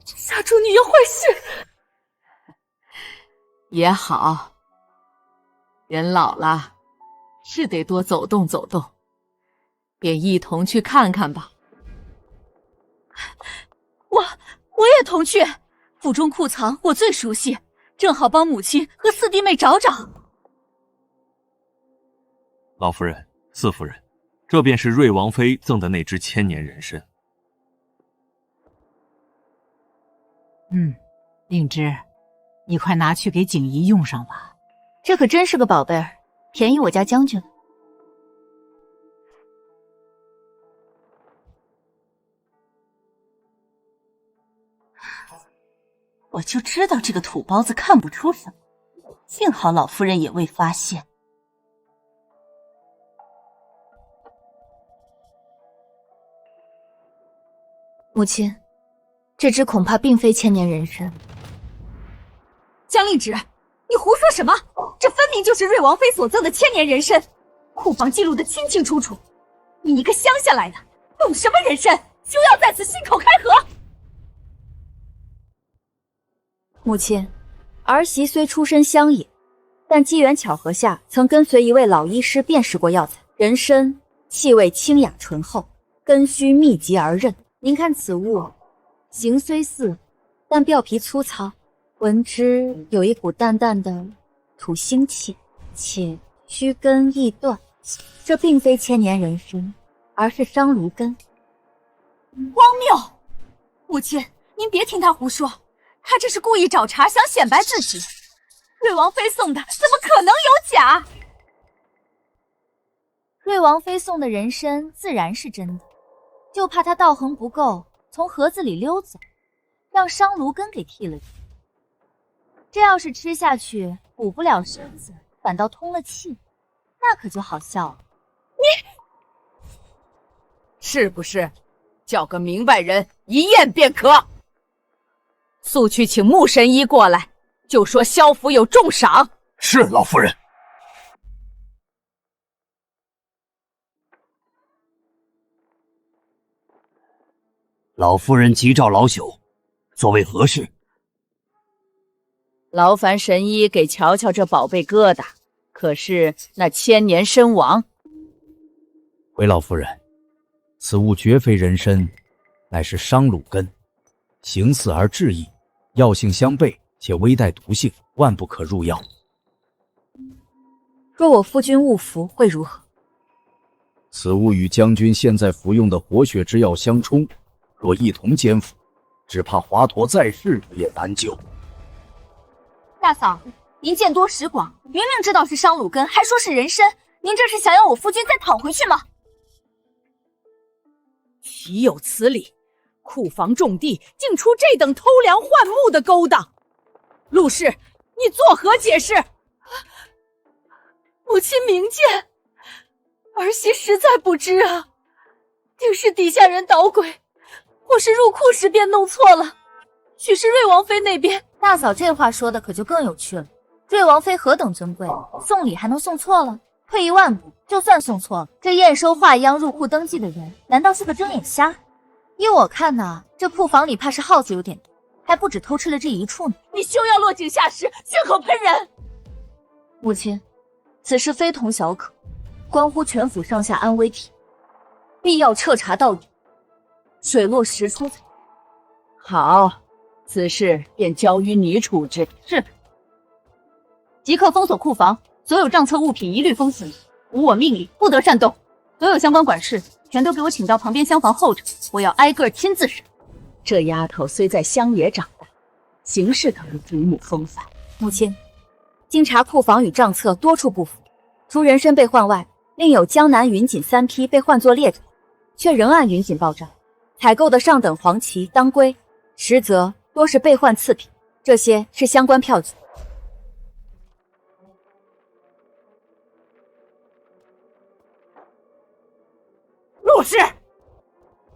杀猪女要坏事。也好，人老了，是得多走动走动，便一同去看看吧。我也同去。府中库藏我最熟悉，正好帮母亲和四弟妹找找。老夫人、四夫人，这便是瑞王妃赠的那支千年人参。令芝，你快拿去给景怡用上吧。这可真是个宝贝儿，便宜我家将军了。我就知道这个土包子看不出什么，幸好老夫人也未发现。母亲，这支恐怕并非千年人参。江令芷，你胡说什么？这分明就是瑞王妃所赠的千年人参，库房记录的清清楚楚。你一个乡下来的，懂什么人参？休要在此信口开河！母亲，儿媳虽出身乡野，但机缘巧合下曾跟随一位老医师辨识过药材。人参气味清雅醇厚，根须密集而韧。您看此物，形虽似，但表皮粗糙，闻之有一股淡淡的土腥气，且须根易断。这并非千年人参，而是商炉根。荒谬！母亲，您别听他胡说。他这是故意找茬，想显摆自己。瑞王妃送的，怎么可能有假？瑞王妃送的人参自然是真的，就怕他道行不够，从盒子里溜走，让商炉根给替了。这要是吃下去，补不了身子，反倒通了气，那可就好笑了。你是不是叫个明白人一验便可？速去请穆神医过来，就说萧府有重赏。是老夫人。老夫人急召老朽，所谓何事？劳烦神医给瞧瞧这宝贝疙瘩，可是那千年参王？回老夫人，此物绝非人参，乃是商鲁根，形似而质异，药性相悖，且微带毒性，万不可入药。若我夫君误服，会如何？此物与将军现在服用的活血之药相冲，若一同煎服，只怕华佗在世也难救。大嫂，您见多识广，明明知道是商鲁根，还说是人参，您这是想要我夫君再讨回去吗？岂有此理！库房种地，竟出这等偷梁换木的勾当！陆氏，你作何解释？母亲明鉴，儿媳实在不知啊，定是底下人捣鬼，或是入库时便弄错了。许是瑞王妃那边。大嫂这话说的可就更有趣了。瑞王妃何等尊贵，送礼还能送错了？退一万步，就算送错了，这验收画押入库登记的人，难道是个睁眼瞎？依我看呐，这库房里怕是耗子有点多，还不止偷吃了这一处呢。你休要落井下石，血口喷人！母亲，此事非同小可，关乎全府上下安危体，必要彻查到底，水落石出才。好，此事便交于你处置。是。即刻封锁库房，所有账册物品一律封死，无我命令，不得擅动。所有相关管事全都给我请到旁边厢房候着，我要挨个亲自审。这丫头虽在乡野长大，行事可如祖母风范。母亲，经查库房与账册多处不符，除人参被换外，另有江南云锦3批被换作猎头，却仍按云锦报账。采购的上等黄芪、当归，实则多是被换次品，这些是相关票据。陆氏，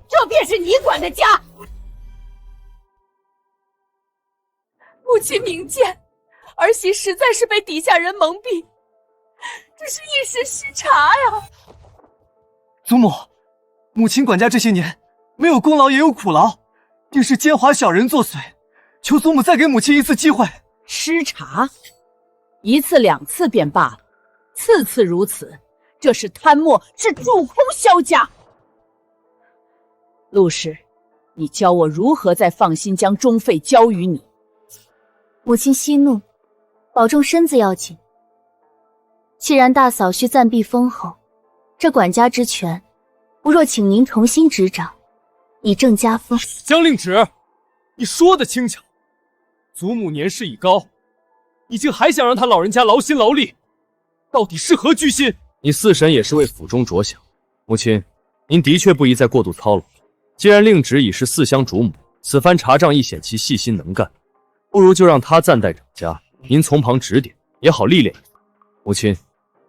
这便是你管的家。母亲明鉴，儿媳实在是被底下人蒙蔽，只是一时失察呀。祖母，母亲管家这些年没有功劳也有苦劳，定是奸猾小人作祟，求祖母再给母亲一次机会。失察，一次两次便罢了，次次如此，这是贪墨，是蛀空萧家。陆氏，你教我如何再放心将钟废交于你？母亲息怒，保重身子要紧。既然大嫂需暂避封侯，这管家之权，不若请您重新执掌，以正家风。江令旨，你说的轻巧，祖母年事已高，你竟还想让他老人家劳心劳力，到底是何居心？你四婶也是为府中着想，母亲，您的确不宜再过度操劳。既然令旨已是四乡主母，此番查账亦显其细心能干，不如就让他暂代掌家，您从旁指点，也好历练一番。母亲，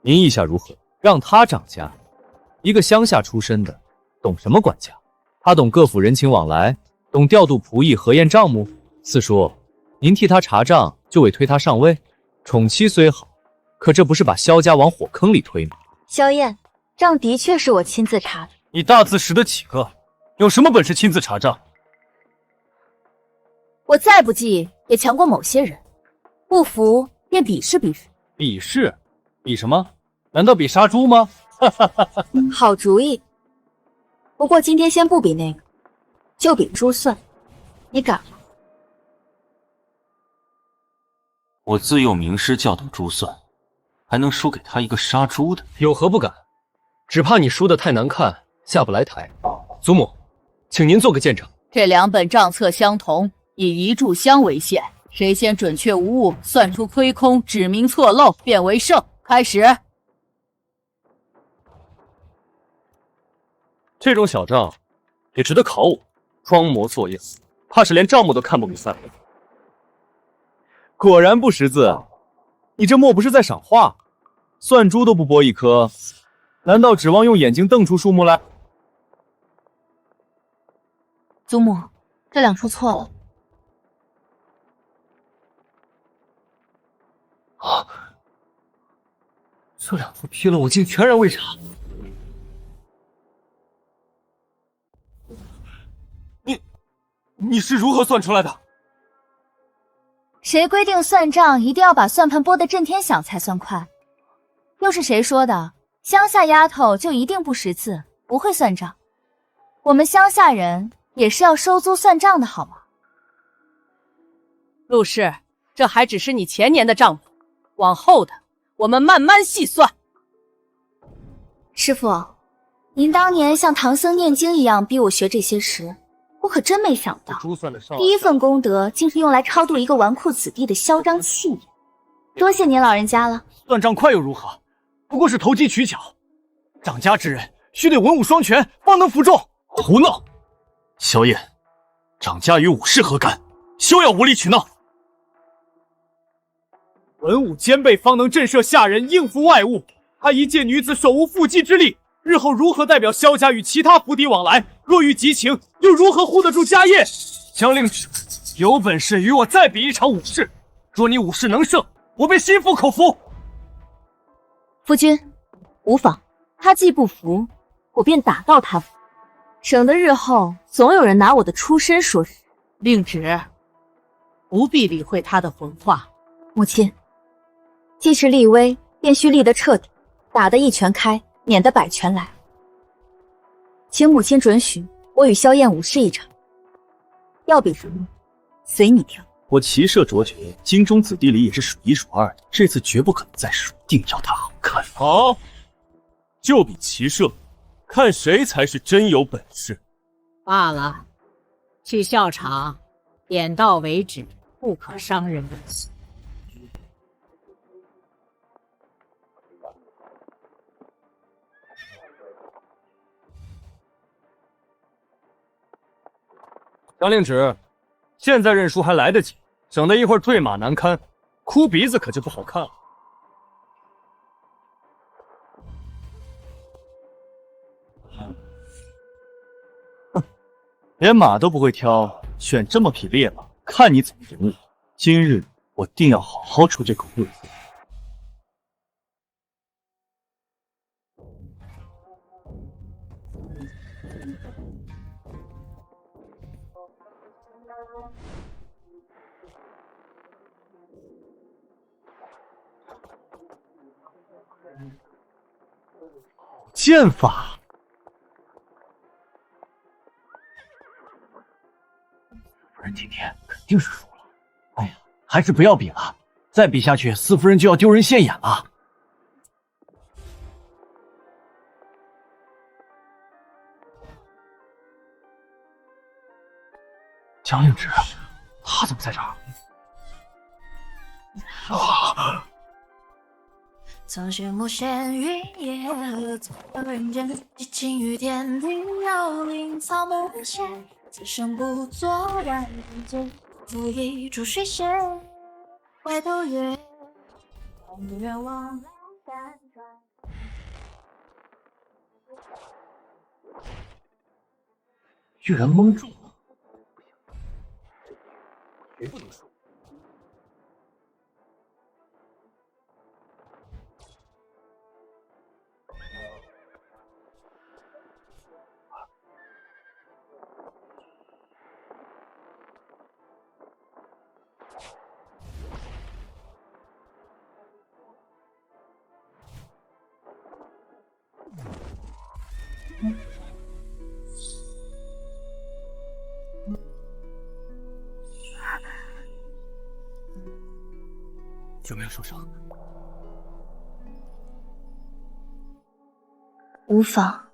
您意下如何？让他掌家？一个乡下出身的，懂什么管家？他懂各府人情往来，懂调度仆役、核验账目。四叔，您替他查账，就为推他上位？宠妻虽好，可这不是把萧家往火坑里推吗？萧燕，账的确是我亲自查的。你大字识得几个？有什么本事亲自查账？我再不济也强过某些人，不服便比试比试。比试？比什么？难道比杀猪吗？好主意。不过今天先不比那个，就比珠算。你敢吗？我自幼名师教导珠算，还能输给他一个杀猪的？有何不敢？只怕你输得太难看，下不来台。祖母，请您做个见证。这两本账册相同，以一炷香为限，谁先准确无误，算出亏空，指明错漏，便为胜。开始。这种小账也值得考我，装模作样，怕是连账目都看不明白。果然不识字，你这莫不是在赏画？算珠都不剥一颗，难道指望用眼睛瞪出数目来？祖母，这两处错了。啊！这两幅批了，我竟全然未查。你是如何算出来的？谁规定算账一定要把算盘拨得震天响才算快？又是谁说的？乡下丫头就一定不识字，不会算账？我们乡下人也是要收租算账的好吗？陆氏，这还只是你前年的账目，往后的我们慢慢细算。师父，您当年像唐僧念经一样逼我学这些时，我可真没想到，第一份功德竟是用来超度一个纨绔子弟的嚣张气焰。多谢您老人家了。算账快又如何？不过是投机取巧，掌家之人须得文武双全，方能服众。胡闹！萧燕，掌家与武士何干？休要无理取闹！文武兼备，方能震慑下人，应付外物。她一介女子，手无缚鸡之力，日后如何代表萧家与其他府邸往来？若遇急情，又如何护得住家业？江令旨，有本事与我再比一场武士。若你武士能胜，我便心服口服。夫君，无妨，他既不服，我便打到他服，省得日后总有人拿我的出身说事。令旨，不必理会他的混话。母亲，既是立威，便须立得彻底，打得一拳开，免得百拳来。请母亲准许我与萧燕武试一场，要比什么，随你挑。我骑射卓绝，京中子弟里也是数一数二的，这次绝不可能再输，定要他好看。好，就比骑射，看谁才是真有本事。罢了，去校场，点到为止，不可伤人。张令旨，现在认输还来得及，省得一会儿坠马难堪，哭鼻子可就不好看了。哼，连马都不会挑，选这么匹烈马，看你怎么赢我！今日我定要好好出这口恶气。剑法，夫人今天肯定是输了。哎呀，还是不要比了，再比下去，四夫人就要丢人现眼了。江令旨，他怎么在这儿？啊！曾羡慕闲云野鹤，走到人间，激情于天地，摇铃草木不闲，此生不作万人间，拂一株水仙，回头月，愿望两山川。居然蒙住了，绝不能输。有没有受伤？无妨。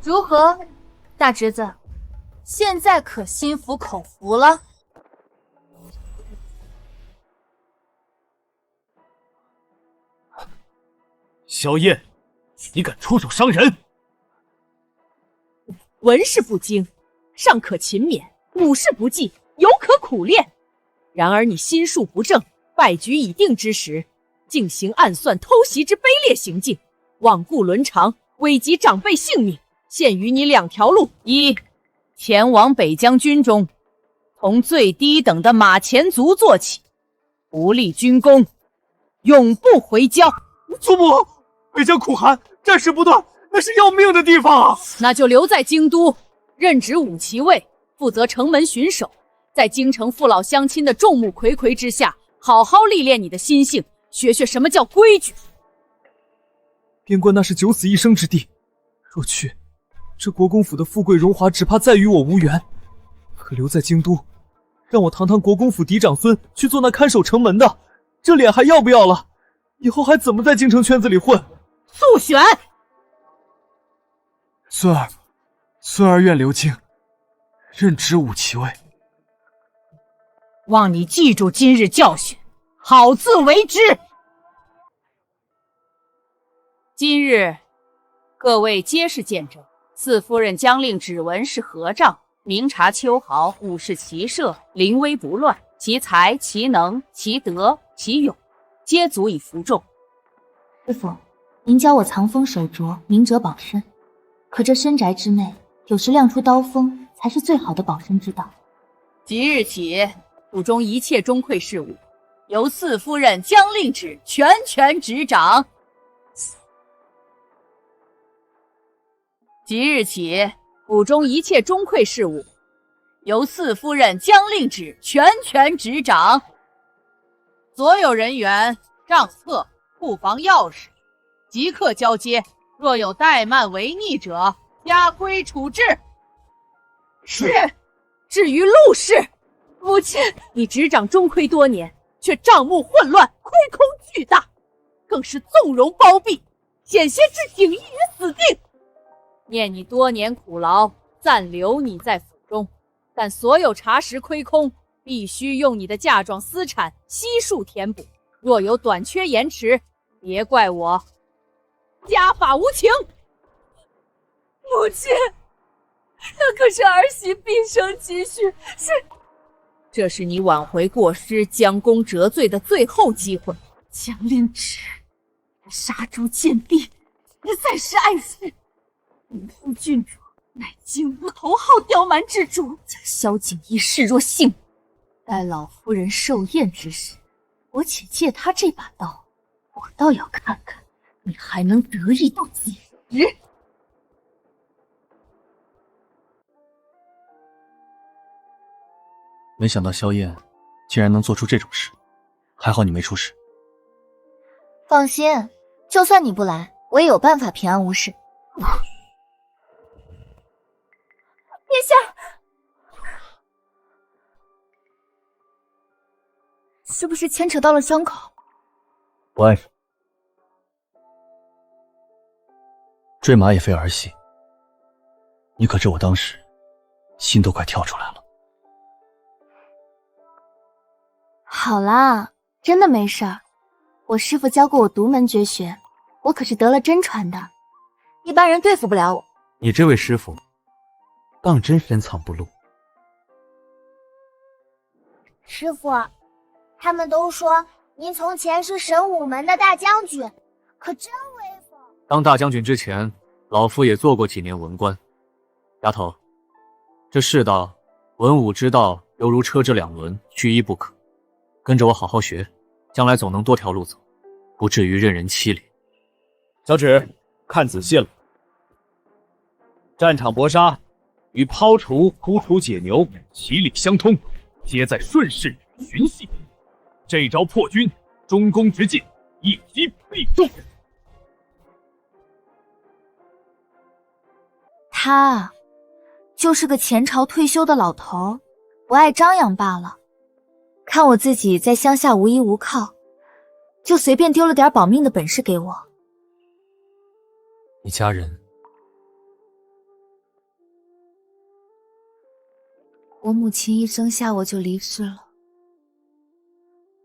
如何，大侄子？现在可心服口服了？萧燕，你敢出手伤人？文事不精，尚可勤勉；武事不济，犹可苦练。然而你心术不正，败局已定之时，竟行暗算偷袭之卑劣行径，罔顾伦常，危及长辈性命。现于你两条路：一，前往北疆军中，从最低等的马前卒做起，不立军功，永不回疆。祖母，北疆苦寒，战事不断，那是要命的地方啊！那就留在京都，任职武骑尉，负责城门巡守，在京城父老乡亲的众目睽睽之下，好好历练你的心性，学学什么叫规矩。边关那是九死一生之地，若去，这国公府的富贵荣华只怕再与我无缘。可留在京都，让我堂堂国公府嫡长孙去做那看守城门的，这脸还要不要了？以后还怎么在京城圈子里混？速选！孙儿愿留京，任职武骑尉。望你记住今日教训，好自为之。今日各位皆是见证，四夫人将令指纹是合账，明察秋毫，武士骑射，临危不乱，其才其能其德其勇，皆足以服众。师父，您教我藏锋守拙，明哲保身。可这深宅之内，有时亮出刀锋才是最好的保身之道。即日起，府中一切钟馗事务，由四夫人将令旨全权执掌。即日起，府中一切钟馗事务，由四夫人将令旨全权执掌。所有人员、账册、库房钥匙即刻交接，若有怠慢违逆者，加规处置。是。至于陆氏，母亲，你执掌钟馗多年，却账目混乱，亏空巨大，更是纵容包庇，险些置景逸于死地。念你多年苦劳，暂留你在府中，但所有查实亏空，必须用你的嫁妆私产悉数填补。若有短缺延迟，别怪我家法无情。母亲，那可是儿媳毕生积蓄，这是你挽回过失、将功折罪的最后机会。将令旨，杀猪贱婢，实在是碍事。你父郡主乃金乌头号刁蛮之主，将萧景逸视若性命。待老夫人寿宴之时，我且借他这把刀，我倒要看看你还能得意到几时。没想到萧燕竟然能做出这种事，还好你没出事。放心，就算你不来，我也有办法平安无事。殿下，是不是牵扯到了伤口？不碍事。坠马也非儿戏，你可知我当时心都快跳出来了。好啦，真的没事儿。我师父教过我独门绝学，我可是得了真传的，一般人对付不了我。你这位师傅，当真深藏不露。师父，他们都说您从前是神武门的大将军，可真威风。当大将军之前，老夫也做过几年文官。丫头，这世道，文武之道犹如车之两轮，缺一不可。跟着我好好学，将来总能多条路走，不至于任人欺凌。小芷，看仔细了，战场搏杀与抛除、突出解牛其理相通，皆在顺势寻隙。这招破军，中宫直进，一击必中。他就是个前朝退休的老头，不爱张扬罢了。看我自己在乡下无依无靠，就随便丢了点保命的本事给我。你家人？我母亲一生下我就离世了，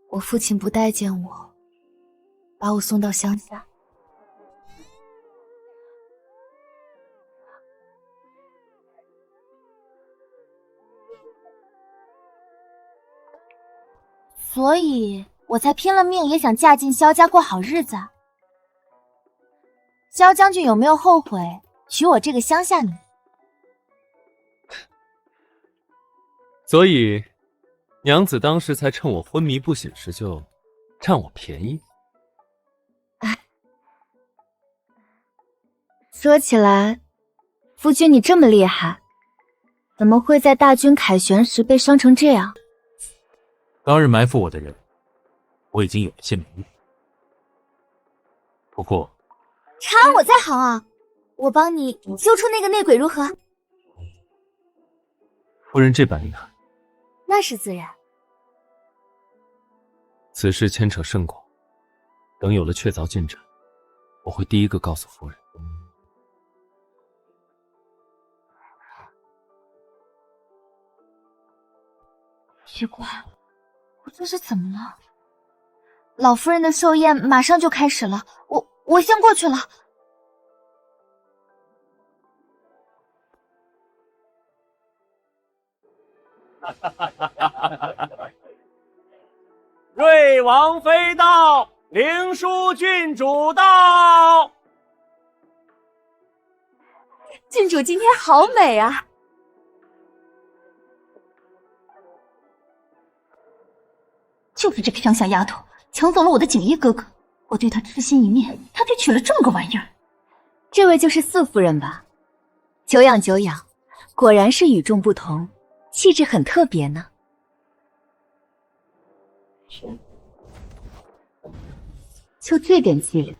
我父亲不待见我，把我送到乡下。所以我才拼了命也想嫁进萧家过好日子。萧将军有没有后悔娶我这个乡下女？所以，娘子当时才趁我昏迷不醒时就占我便宜。说起来，夫君你这么厉害，怎么会在大军凯旋时被伤成这样？当日埋伏我的人，我已经有了些眉目。不过，查我在行啊，我帮你揪出那个内鬼如何？夫人这般厉害，那是自然。此事牵扯甚广，等有了确凿进展，我会第一个告诉夫人。奇怪，我这是怎么了？老夫人的寿宴马上就开始了，我先过去了。瑞王妃到，灵枢郡主到。郡主今天好美啊！就是这个乡下丫头抢走了我的锦衣哥哥，我对她痴心一念，她却娶了这么个玩意儿。这位就是四夫人吧？久仰久仰，果然是与众不同，气质很特别呢。就这点伎俩，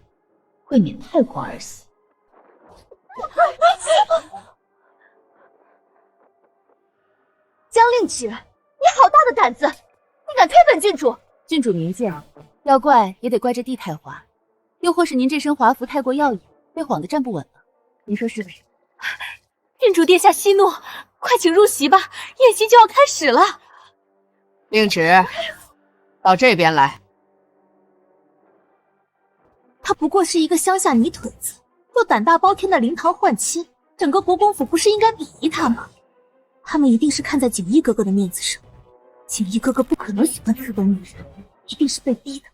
未免太过儿戏。江令芷，你好大的胆子！你敢推本郡主？郡主明鉴，要怪也得怪这地太滑，又或是您这身华服太过耀眼，被晃得站不稳了。您说是不是？郡主殿下息怒，快请入席吧，宴席就要开始了。令芷，到这边来。他不过是一个乡下泥腿子，又胆大包天的灵堂换妻，整个国公府不是应该鄙夷他吗？他们一定是看在锦衣哥哥的面子上，锦衣哥哥不可能喜欢此等女人，一定是被逼的。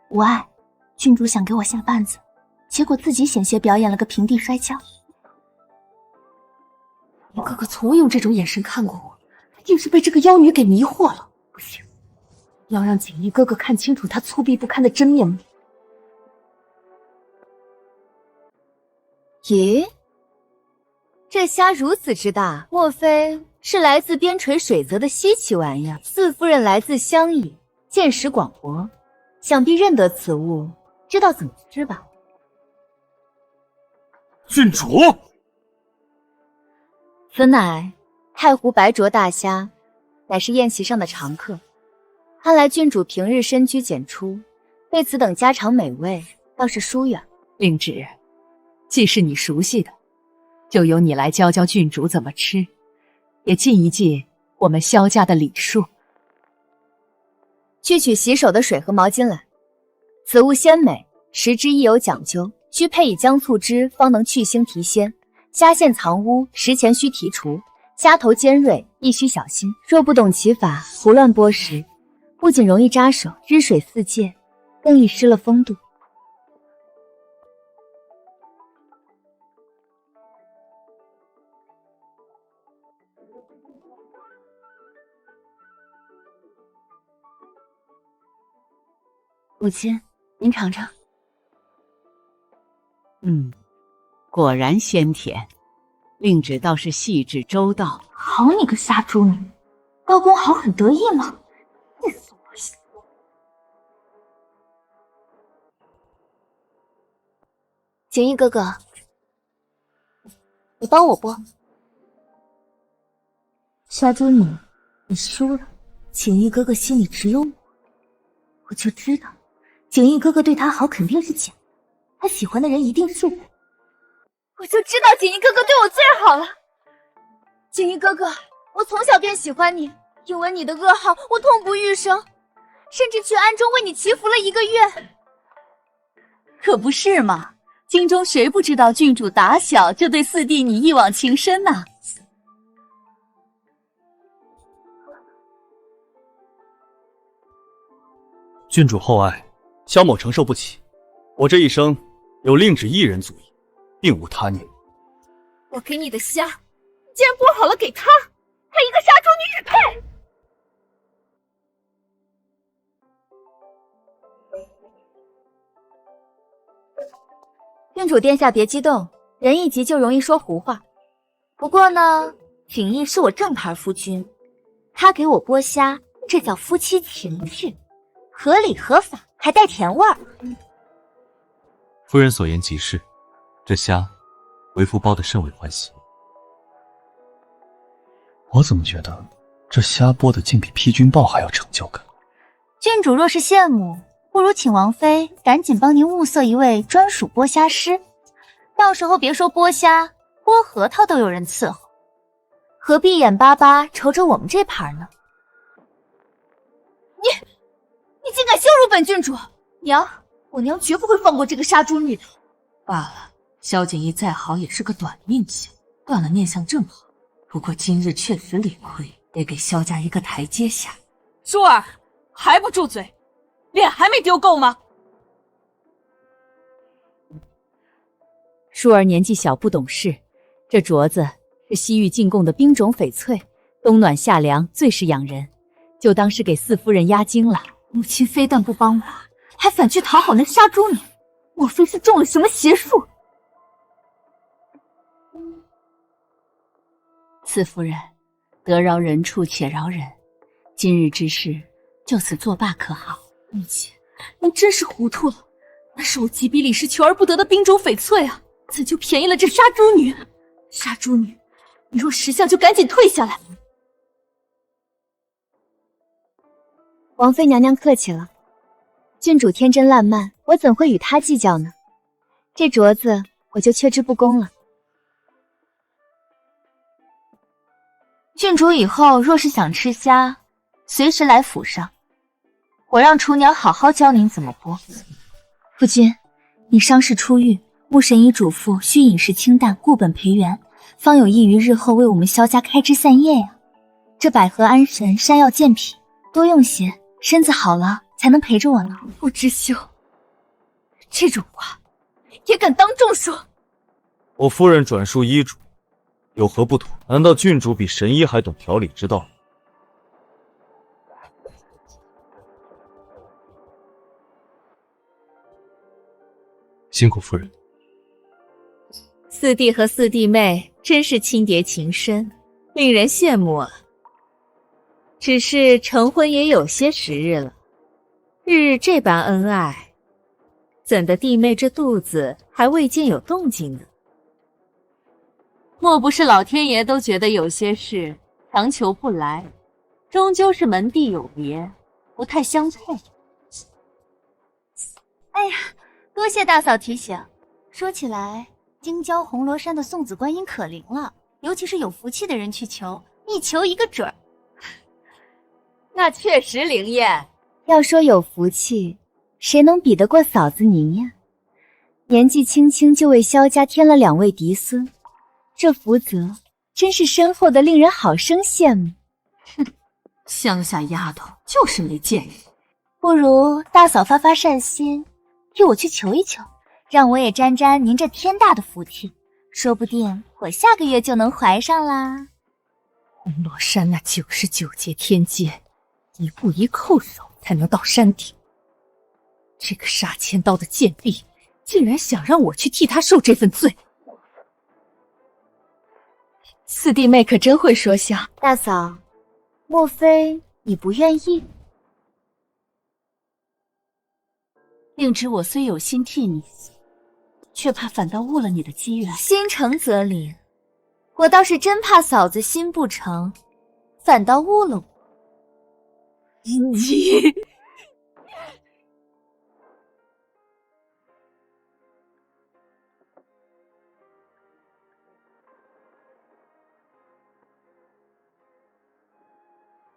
无碍，郡主想给我下绊子，结果自己险些表演了个平地摔跤。你哥哥从未用这种眼神看过我，一定是被这个妖女给迷惑了。不行，要让锦衣哥哥看清楚他粗鄙不堪的真面目。咦，这虾如此之大，莫非是来自边陲水泽的稀奇玩意儿？四夫人来自乡野，见识广博，想必认得此物，知道怎么吃吧？郡主，此乃太湖白灼大虾，乃是宴席上的常客。看来郡主平日深居简出，对此等家常美味倒是疏远。令芷，既是你熟悉的，就由你来教教郡主怎么吃，也尽一尽我们萧家的礼数。去取洗手的水和毛巾来。此物鲜美，食之亦有讲究，需配以姜醋汁，方能去腥提鲜。虾线藏污，食前需剔除；虾头尖锐，亦需小心。若不懂其法，胡乱剥食，不仅容易扎手，汁水四溅，更易失了风度。母亲，您尝尝。果然鲜甜，令芷倒是细致周到。好你个杀猪女，高公好很得意吗？气死我了！锦衣哥哥，你帮我剥。杀猪女，你输了。锦衣哥哥心里只有我，我就知道，锦衣哥哥对他好肯定是假的，他喜欢的人一定是我。我就知道锦衣哥哥对我最好了。锦衣哥哥，我从小便喜欢你，因为你的噩耗，我痛不欲生，甚至去暗中为你祈福了1个月。可不是嘛，京中谁不知道郡主打小就对四弟你一往情深呐？郡主厚爱，萧某承受不起。我这一生有令芷一人足矣，并无他念。我给你的虾，竟然剥好了给他，他一个杀猪女与配！郡主殿下别激动，人一急就容易说胡话。不过呢，景逸是我正牌夫君，他给我剥虾，这叫夫妻情趣，合理合法，还带甜味儿。夫人所言极是，这虾为夫包得甚为欢喜。我怎么觉得这虾剥的竟比批君报还要成就感？郡主若是羡慕，不如请王妃赶紧帮您物色一位专属剥虾师，到时候别说剥虾，剥核桃都有人伺候，何必眼巴巴瞅着我们这盘呢？你竟敢羞辱本郡主！娘，我娘绝不会放过这个杀猪女的。罢了，萧景逸再好也是个短命仙，断了念想正好。不过今日确实理亏，得给萧家一个台阶下。珠儿，还不住嘴，脸还没丢够吗？舒儿年纪小不懂事，这镯子是西域进贡的冰种翡翠，冬暖夏凉，最是养人，就当是给四夫人压惊了。母亲非但不帮我，还反去讨好那杀猪女，莫非是中了什么邪术？四夫人，得饶人处且饶人，今日之事就此作罢可好？母亲，您真是糊涂了，那是我几笔里是求而不得的冰种翡翠啊，怎就便宜了这杀猪女？杀猪女，你若识相就赶紧退下来。王妃娘娘客气了，郡主天真烂漫，我怎会与她计较呢？这镯子我就却之不恭了。郡主以后若是想吃虾，随时来府上，我让厨娘好好教您怎么剥。夫君，你伤势初愈，穆神医嘱咐需饮食清淡，固本培元，方有益于日后为我们萧家开枝散叶呀。这百合安神、山药健脾，多用些，身子好了才能陪着我呢。不知羞，这种话也敢当众说？我夫人转述医嘱，有何不妥？难道郡主比神医还懂调理之道？辛苦夫人。四弟和四弟妹真是亲蝶情深，令人羡慕啊。只是成婚也有些时日了，日日这般恩爱，怎的弟妹这肚子还未见有动静呢？莫不是老天爷都觉得有些事强求不来，终究是门第有别，不太相配。哎呀，多谢大嫂提醒。说起来，京郊红罗山的送子观音可灵了，尤其是有福气的人去求，一求一个准儿。那确实灵验。要说有福气，谁能比得过嫂子您呀？年纪轻轻就为萧家添了2位嫡孙，这福泽真是深厚的，令人好生羡慕。哼，乡下丫头就是没见识。不如大嫂发发善心，替我去求一求，让我也沾沾您这天大的福气，说不定我下个月就能怀上啦。红罗山那99阶天阶，一步一叩首才能到山顶。这个杀千刀的贱婢，竟然想让我去替他受这份罪。四弟妹可真会说笑。大嫂，莫非你不愿意？令知我虽有心替你，却怕反倒误了你的机缘。心诚则灵，我倒是真怕嫂子心不诚，反倒误了我。你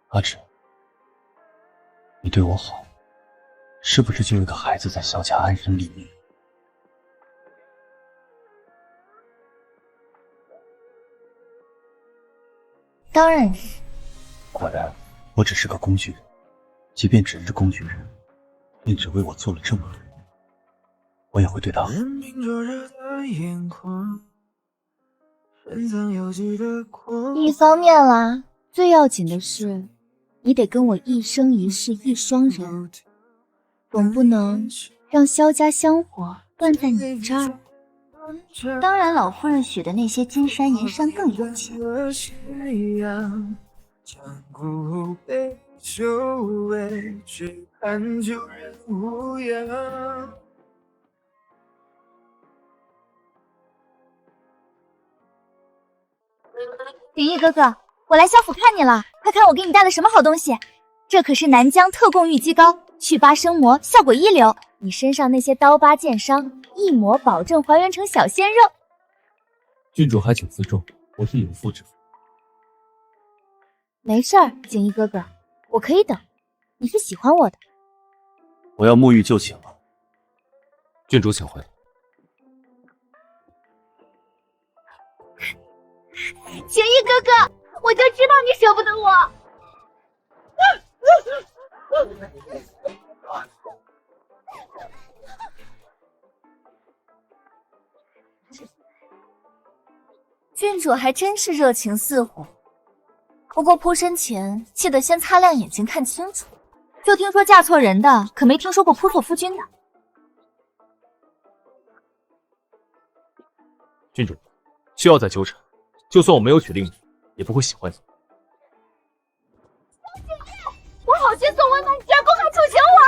阿芷，你对我好，是不是就有个孩子在萧家安身立命？当然是。果然，我只是个工具人。即便只是工具人，你只为我做了这么多，我也会对他好。一方面啦，最要紧的是，你得跟我一生一世一双人，总不能让萧家香火断在你这儿。当然，老夫人许的那些金山银山更有钱。鼎翼哥哥，我来萧府看你了，快看我给你带了什么好东西！这可是南疆特供玉肌膏，去疤生磨，效果一流。你身上那些刀疤剑伤，一抹保证还原成小鲜肉。郡主还请自重，我是有妇之夫。没事儿，景逸哥哥，我可以等。你是喜欢我的。我要沐浴就寝了。郡主请回。景逸哥哥，我就知道你舍不得我。郡主还真是热情似火，不过扑身前记得先擦亮眼睛看清楚。就听说嫁错人的，可没听说过扑错夫君的。郡主，需要再纠缠，就算我没有娶令主，也不会喜欢你。我好心送温暖，你居然公开处刑我！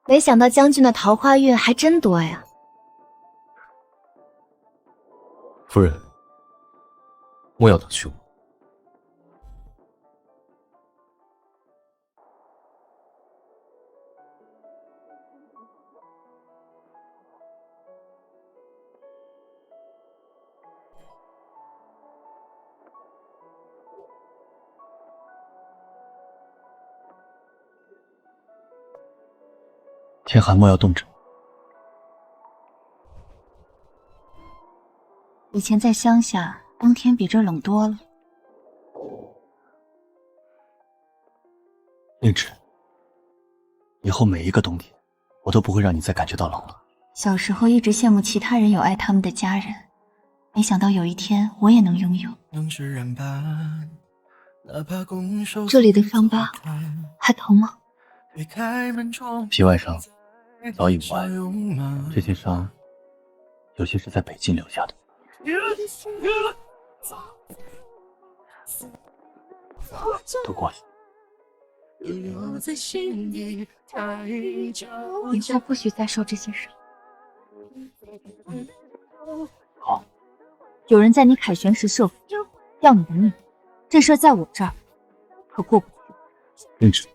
没想到将军的桃花运还真多呀。夫人，莫要等去我。天寒莫要冻着。以前在乡下，冬天比这冷多了。令旨，以后每一个冬天，我都不会让你再感觉到冷了。小时候一直羡慕其他人有爱他们的家人，没想到有一天我也能拥有。这里的伤疤还疼吗？皮外伤早已无碍，这些伤有些是在北境留下的。都过去。以后不许再受这些伤。好。有人在你凯旋时设伏，要你的命，这事在我这儿可过不去。令旨，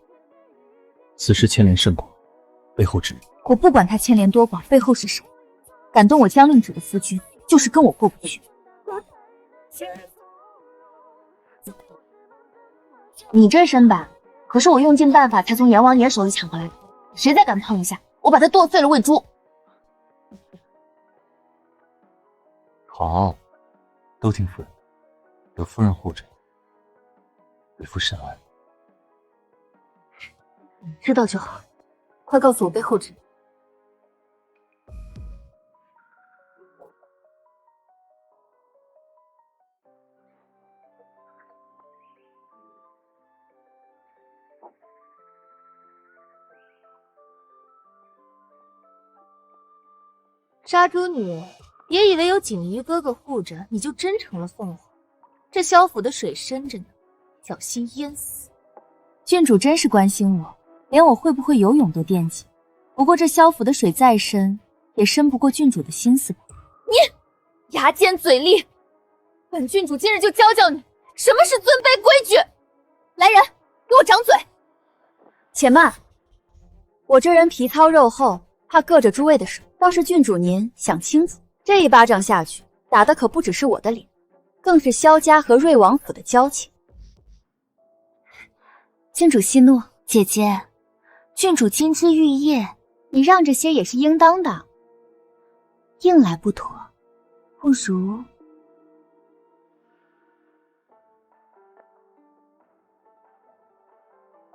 此事牵连甚广，背后之人。我不管他牵连多广，背后是谁，敢动我江令旨的夫君，就是跟我过不去。你这身板，可是我用尽办法才从阎王爷手里抢回来的，谁再敢碰一下，我把他剁碎了喂猪。好，都听夫人，有夫人护着，为夫甚安。知道就好，快告诉我背后之人。杀猪女别以为有锦衣哥哥护着，你就真成了凤凰。这萧府的水深着呢，小心淹死。郡主真是关心我，连我会不会游泳都惦记。不过这萧府的水再深，也深不过郡主的心思吧？你牙尖嘴利，本郡主今日就教教你什么是尊卑规矩。来人，给我掌嘴！且慢，我这人皮糙肉厚，怕硌着诸位的手。倒是郡主您想清楚，这一巴掌下去，打的可不只是我的脸，更是萧家和瑞王府的交情。郡主息怒，姐姐，郡主金枝玉叶，你让着些也是应当的。硬来不妥，不如……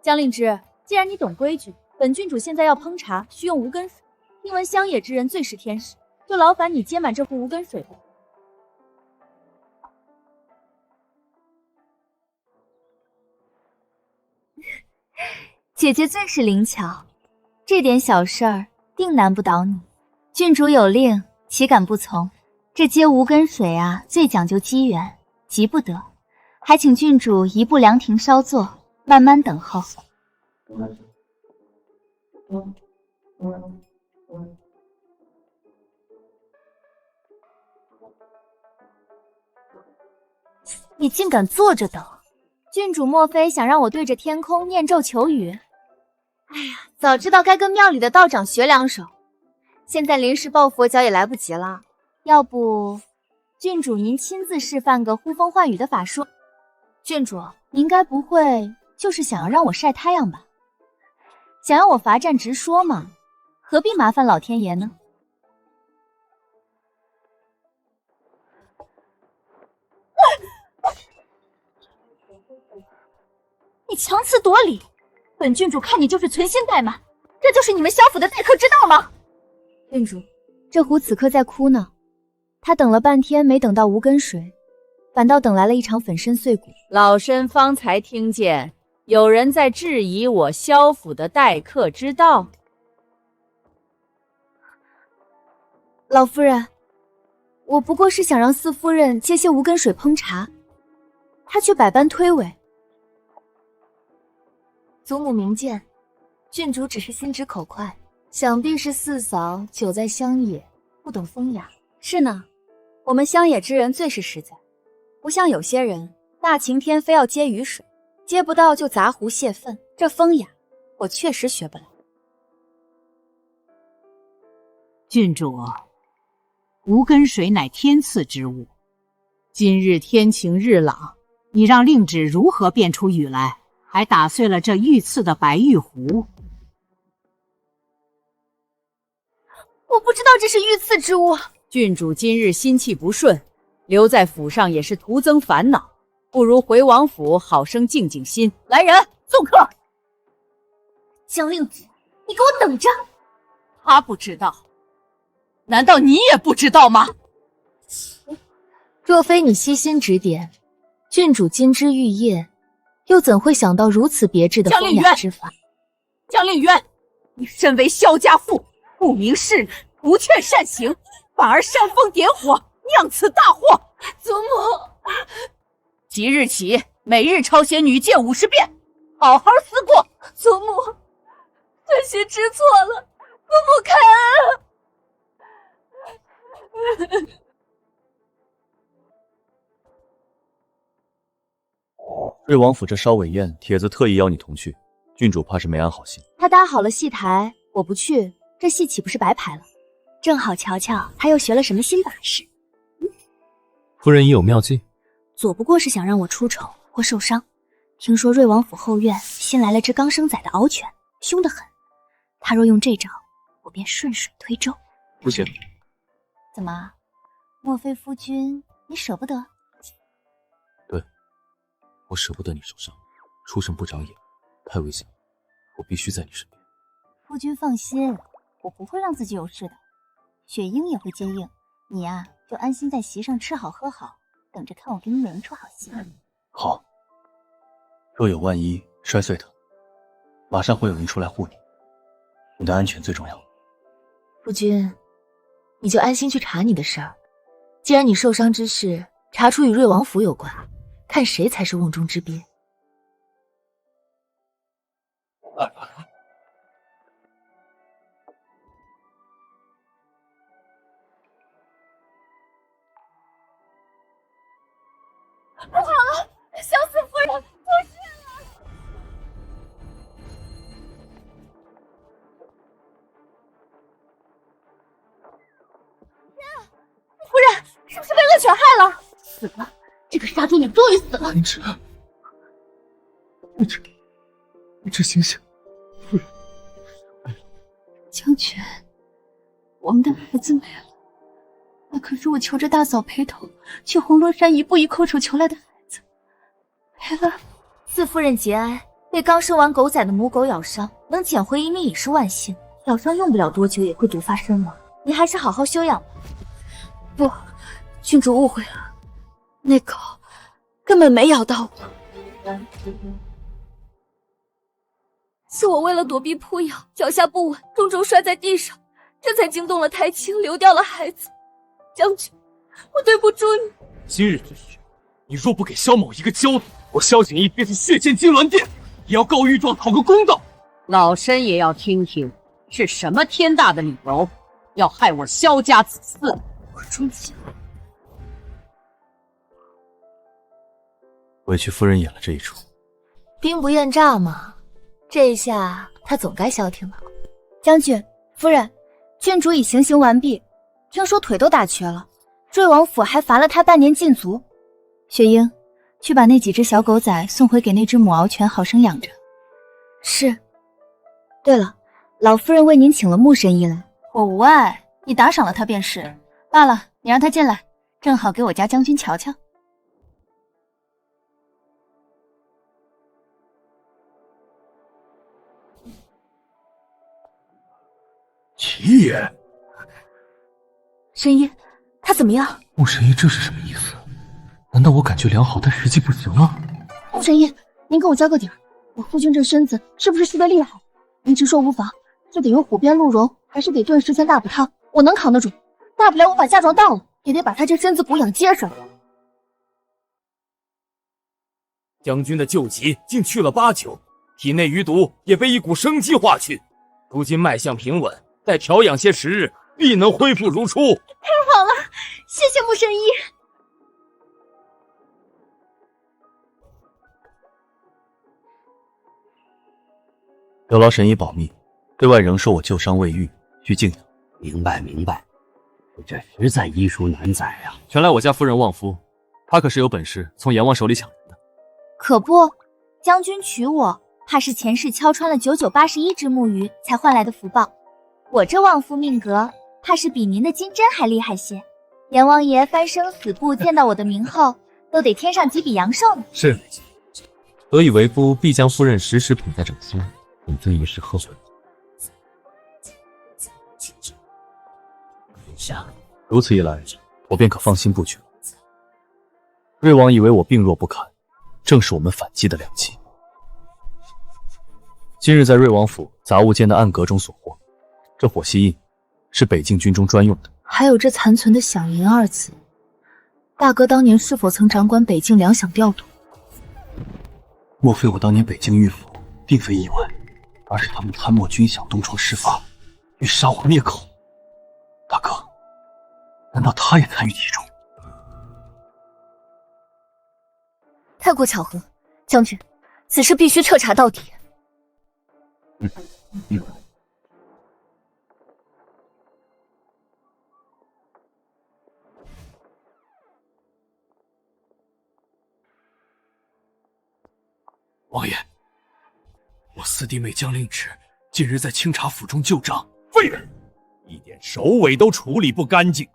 江令之，既然你懂规矩，本郡主现在要烹茶，需用无根水。听闻乡野之人最识天时，就劳烦你接满这壶无根水吧。姐姐最是灵巧，这点小事儿定难不倒你。郡主有令，岂敢不从？这接无根水啊，最讲究机缘，急不得，还请郡主移步凉亭稍坐，慢慢等候。你竟敢坐着等？郡主莫非想让我对着天空念咒求雨？哎呀，早知道该跟庙里的道长学两手，现在临时抱佛脚也来不及了。要不，郡主您亲自示范个呼风唤雨的法术？郡主，您该不会就是想要让我晒太阳吧？想要我罚站直说嘛，何必麻烦老天爷呢？你强词夺理，本郡主看你就是存心怠慢，这就是你们萧府的待客之道吗？郡主，这壶此刻在哭呢。他等了半天没等到无根水，反倒等来了一场粉身碎骨。老身方才听见有人在质疑我萧府的待客之道。老夫人，我不过是想让四夫人借些无根水烹茶，她却百般推诿。祖母明鉴，郡主只是心直口快，想必是四嫂久在乡野，不懂风雅。是呢，我们乡野之人最是实在，不像有些人大晴天非要接雨水，接不到就砸壶泄愤，这风雅我确实学不来。郡主，无根水乃天赐之物，今日天晴日朗，你让令旨如何变出雨来？还打碎了这御赐的白玉壶。我不知道这是御赐之物。郡主今日心气不顺，留在府上也是徒增烦恼，不如回王府好生静静心。来人，送客。江令旨，你给我等着！他不知道，难道你也不知道吗？若非你悉心指点，郡主金枝玉叶，又怎会想到如此别致的风雅之法？江令渊，你身为萧家妇，不明事理，不劝善行，反而煽风点火，酿此大祸。祖母，即日起，每日抄写女诫50遍，好好思过。祖母，这些知错了，祖母开恩。瑞王府这烧尾宴，帖子特意邀你同去，郡主怕是没安好心。他搭好了戏台，我不去，这戏岂不是白排了？正好瞧瞧他又学了什么新把式。夫人已有妙计，左不过是想让我出丑或受伤。听说瑞王府后院新来了只刚生崽的獒犬，凶得很。他若用这招，我便顺水推舟。不行。怎么？莫非夫君你舍不得？对，我舍不得你受伤，出生不长眼，太危险了，我必须在你身边。夫君放心，我不会让自己有事的。雪鹰也会接应，你呀，就安心在席上吃好喝好，等着看我给你演一出好戏。好，若有万一摔碎它，马上会有人出来护你，你的安全最重要。夫君，你就安心去查你的事儿。既然你受伤之事查出与瑞王府有关，看谁才是瓮中之鳖。不好了，萧四夫人出事了！夫人，是不是被恶犬害了？死了！这个杀猪女终于死了！灵芝，灵芝醒醒！夫人，将军，我们的孩子没了。那可是我求着大嫂陪同去红罗山一步一叩首求来的孩子，没了。四夫人节哀，被刚生完狗崽的母狗咬伤，能捡回一命已是万幸。咬伤用不了多久也会毒发身亡，你还是好好休养吧。不，郡主误会了，那狗根本没咬到我。是我为了躲避扑咬，脚下不稳，重重摔在地上，这才惊动了台青，流掉了孩子。将军，我对不住你。今日之事，你若不给萧某一个交代，我萧景义便是血溅金銮殿，也要告御状讨个公道。老身也要听听是什么天大的理由，要害我萧家子嗣。我中计了。委屈夫人演了这一出。兵不厌诈嘛，这一下他总该消停了。将军，夫人，郡主已行刑完毕，听说腿都打瘸了，瑞王府还罚了他半年禁足。雪鹰，去把那几只小狗仔送回给那只母獒犬好生养着。是。对了，老夫人为您请了穆神医来。我无碍，你打赏了他便是。罢了，你让他进来，正好给我家将军瞧瞧。齐爷，神医，他怎么样？穆神医，这是什么意思？难道我感觉良好，但实际不行了？穆神医，您给我交个底儿，我夫君这身子是不是虚得厉害？您直说无妨，是得用虎鞭鹿茸，还是得炖10钱大补汤？我能扛得住，大不了我把嫁妆当了，也得把他这身子补养结实。将军的旧疾竟去了8九，体内余毒也被一股生机化去，如今脉象平稳，待调养些时日，必能恢复如初。太好了，谢谢穆神医。有劳神医保密，对外仍说我旧伤未愈，需静养。明白明白，这实在医书难载啊！全赖我家夫人旺夫，她可是有本事从阎王手里抢人的。可不，将军娶我，怕是前世敲穿了9981只木鱼才换来的福报。我这旺夫命格，怕是比您的金针还厉害些。阎王爷翻生死簿见到我的名后，都得添上几笔阳寿呢。是，所以为夫必将夫人时时捧在掌心，谨遵一事呵护。如此一来，我便可放心不惧了。瑞王以为我病弱不堪，正是我们反击的良机。今日在瑞王府杂物间的暗格中所获，这火蜥印是北境军中专用的，还有这残存的饗银2字，大哥当年是否曾掌管北境粮饷调度？莫非我当年北境御府并非意外，而是他们贪墨军饷东窗事发，欲杀我灭口？大哥，难道他也参与其中？太过巧合，将军，此事必须彻查到底。王爷，我四弟妹江令芷近日在清查府中旧账。废人，一点首尾都处理不干净。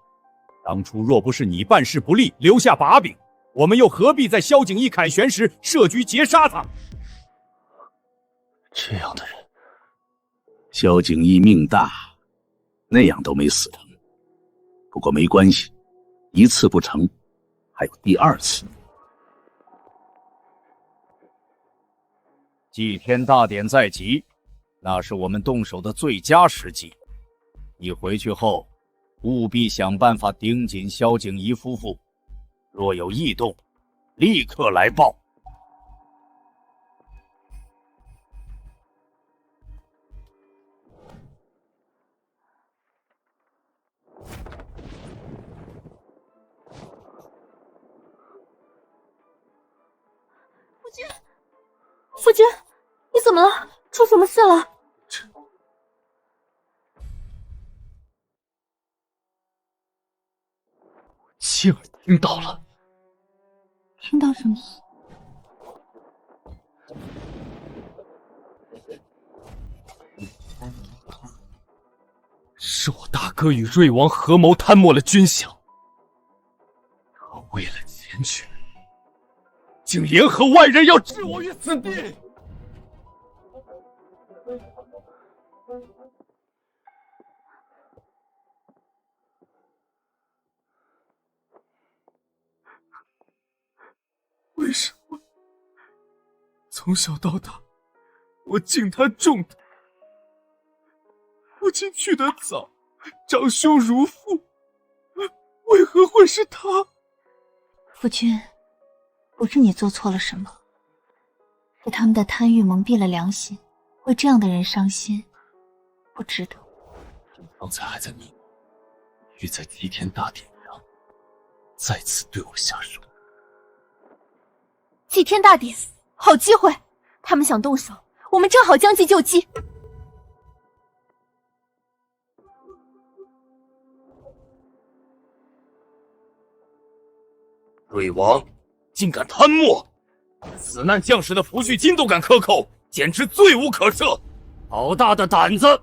当初若不是你办事不力，留下把柄，我们又何必在萧景一凯旋时设局截杀他？这样的人，萧景一命大，那样都没死成。不过没关系，一次不成，还有第2次。祭天大典在即，那是我们动手的最佳时机。你回去后，务必想办法盯紧萧景怡夫妇，若有异动，立刻来报。夫君，你怎么了？出什么事了？亲耳听到了。听到什么？是我大哥与瑞王合谋贪墨了军饷，他为了钱权，竟联合外人要置我于死地。为什么从小到大我敬他重他？父亲去得早，长兄如父，为何会是他？夫君，不是你做错了什么，是他们的贪欲蒙蔽了良心，为这样的人伤心，不值得。刚才还在密谋，欲在祭天大典上再次对我下手。祭天大典，好机会！他们想动手，我们正好将计就计。瑞王竟敢贪墨，死难将士的抚恤金都敢克扣，简直罪无可赦！好大的胆子！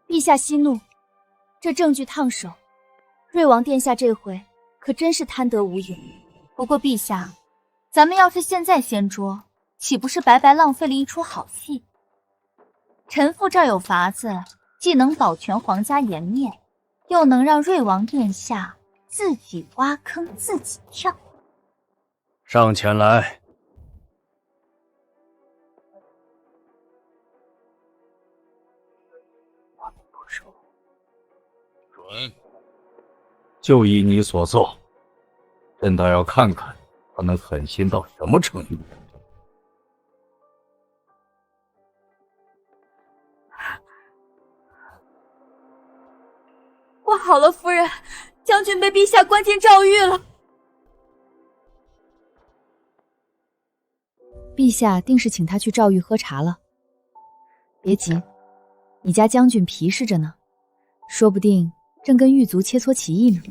陛下息怒，这证据烫手。瑞王殿下这回可真是贪得无厌。不过陛下，咱们要是现在掀桌，岂不是白白浪费了一出好戏？臣妇这儿有法子，既能保全皇家颜面，又能让瑞王殿下自己挖坑自己跳。上前来。准，就依你所做，朕倒要看看他能狠心到什么程度。不好了，夫人，将军被陛下关进诏狱了。陛下定是请他去诏狱喝茶了。别急，你家将军皮实着呢，说不定正跟狱卒切磋棋艺呢。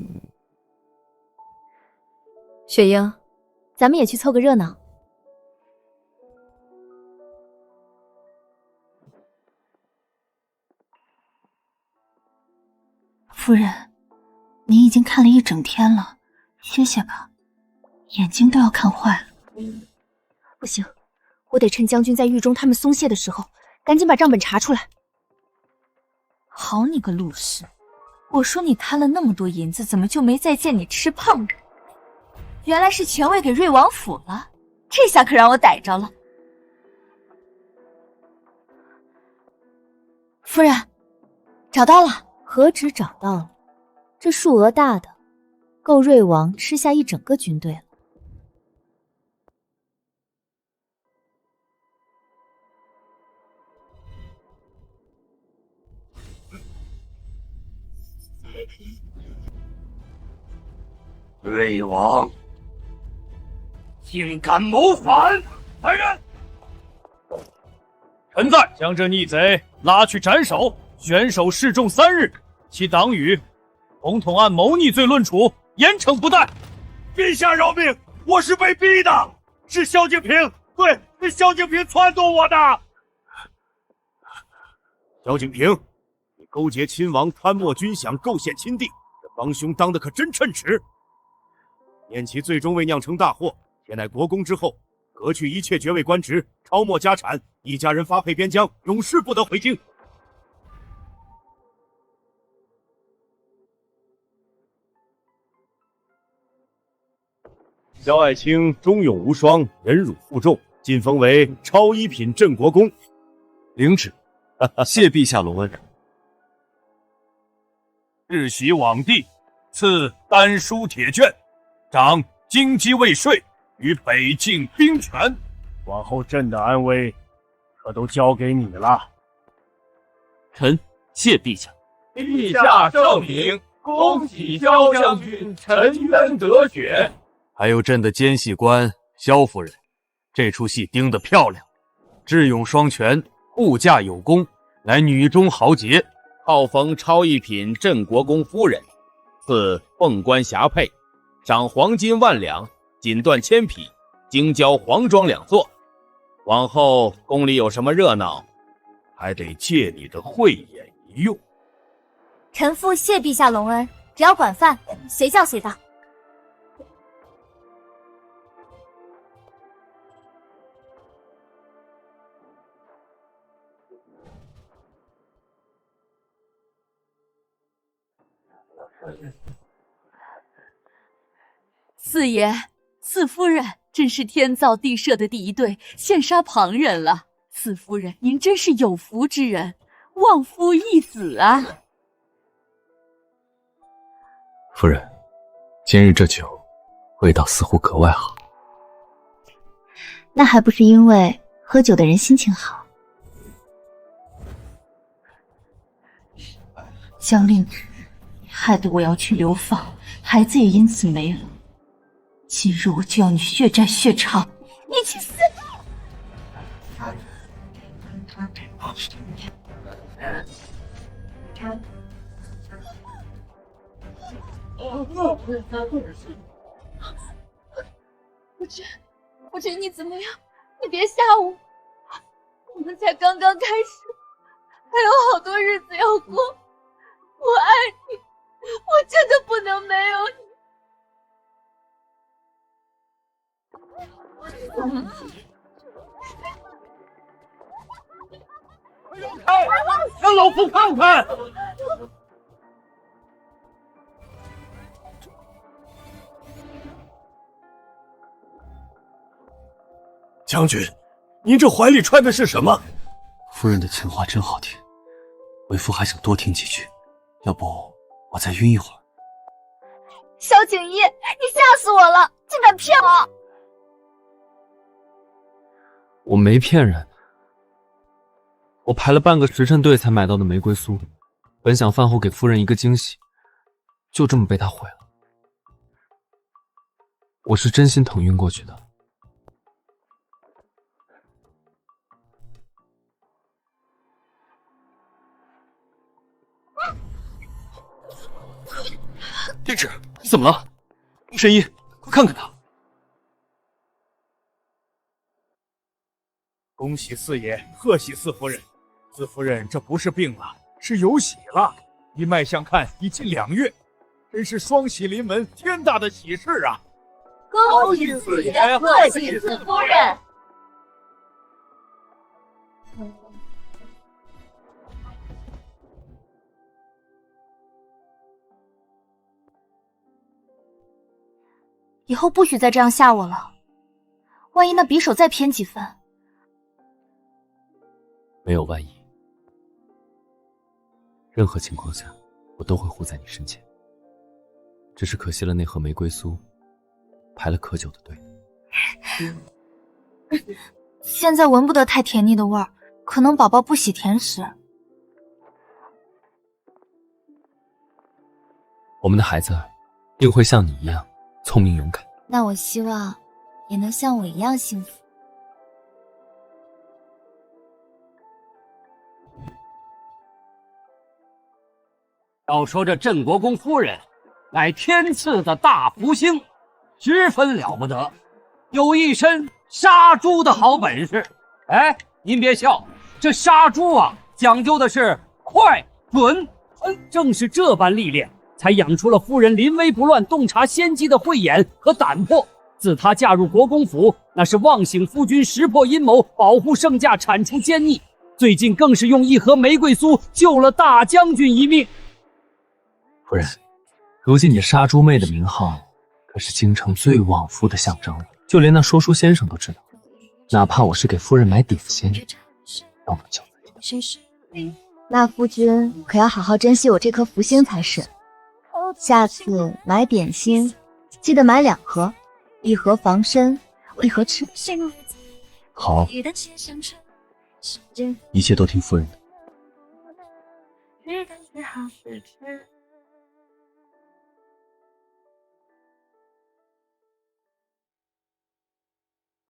雪英，咱们也去凑个热闹。夫人，您已经看了一整天了，歇歇吧，眼睛都要看坏了。不行，我得趁将军在狱中他们松懈的时候，赶紧把账本查出来。好你个陆氏，我说你贪了那么多银子，怎么就没再见你吃胖的？原来是权位给瑞王府了，这下可让我逮着了。夫人，找到了。何止找到了，这数额大的，够瑞王吃下一整个军队了。瑞王竟敢谋反！来人！臣在，将这逆贼拉去斩首，悬首示众3日，其党羽统统按谋逆罪论处，严惩不贷。陛下饶命！我是被逼的，是萧敬平，对，是萧敬平撺掇我的。萧敬平，你勾结亲王，贪墨军饷，构陷亲弟，这帮凶当的可真称耻！念其最终未酿成大祸，且乃国公之后，革去一切爵位官职，抄没家产，一家人发配边疆，永世不得回京。萧爱卿忠勇无双，忍辱负重，晋封为超一品镇国公。领旨，谢陛下隆恩。世袭罔帝，赐丹书铁券，掌京畿卫税与北境兵权。往后朕的安危，可都交给你了。臣谢陛下。陛下圣明，恭喜萧将军沉冤得雪。还有朕的奸细官萧夫人，这出戏盯得漂亮，智勇双全，护驾有功，乃女中豪杰。号封超一品镇国公夫人，赐凤冠霞帔，赏黄金1万两，锦缎1000匹，京郊黄庄2座。往后宫里有什么热闹，还得借你的慧眼一用。臣妇谢陛下隆恩，只要管饭，随叫随到。四爷，四夫人真是天造地设的第一对，羡煞旁人了。四夫人，您真是有福之人，望夫一子啊！夫人，今日这酒味道似乎格外好。那还不是因为喝酒的人心情好。江令旨，害得我要去流放，孩子也因此没了。今日我就要你血债血偿，你去死吧！夫君，你怎么样？你别吓我，我们才刚刚开始，还有好多日子要过。我爱你，我真的不能没有你。让老夫看看！将军，您这怀里揣的是什么？夫人的情话真好听，为夫还想多听几句，要不我再晕一会儿。萧景一，你吓死我了，竟敢骗我！我没骗人，我排了半个时辰队才买到的玫瑰酥，本想饭后给夫人一个惊喜，就这么被他毁了。我是真心疼晕过去的。令旨，你怎么了？神医，快看看他！恭喜四爷，贺喜四夫人。四夫人这不是病了，是有喜了。依脉相看，已近2月，真是双喜临门，天大的喜事啊！恭喜四爷，贺喜四夫人。以后不许再这样吓我了，万一那匕首再偏几分。没有万一，任何情况下我都会护在你身前。只是可惜了那盒玫瑰酥，排了可久的队。现在闻不得太甜腻的味儿，可能宝宝不喜甜食。我们的孩子定会像你一样聪明勇敢。那我希望也能像我一样幸福。要说这镇国公夫人，乃天赐的大福星，十分了不得，有一身杀猪的好本事。哎，您别笑，这杀猪啊，讲究的是快、准、狠，正是这般历练，才养出了夫人临危不乱、洞察先机的慧眼和胆魄。自她嫁入国公府，那是望醒夫君，识破阴谋，保护圣驾，铲除奸逆。最近更是用一盒玫瑰酥救了大将军一命。夫人，如今你杀猪妹的名号可是京城最旺夫的象征了，就连那说书先生都知道。哪怕我是给夫人买点心，都能救自己。那夫君可要好好珍惜我这颗福星才是。下次买点心，记得买2盒，1盒防身，1盒吃。好，一切都听夫人的。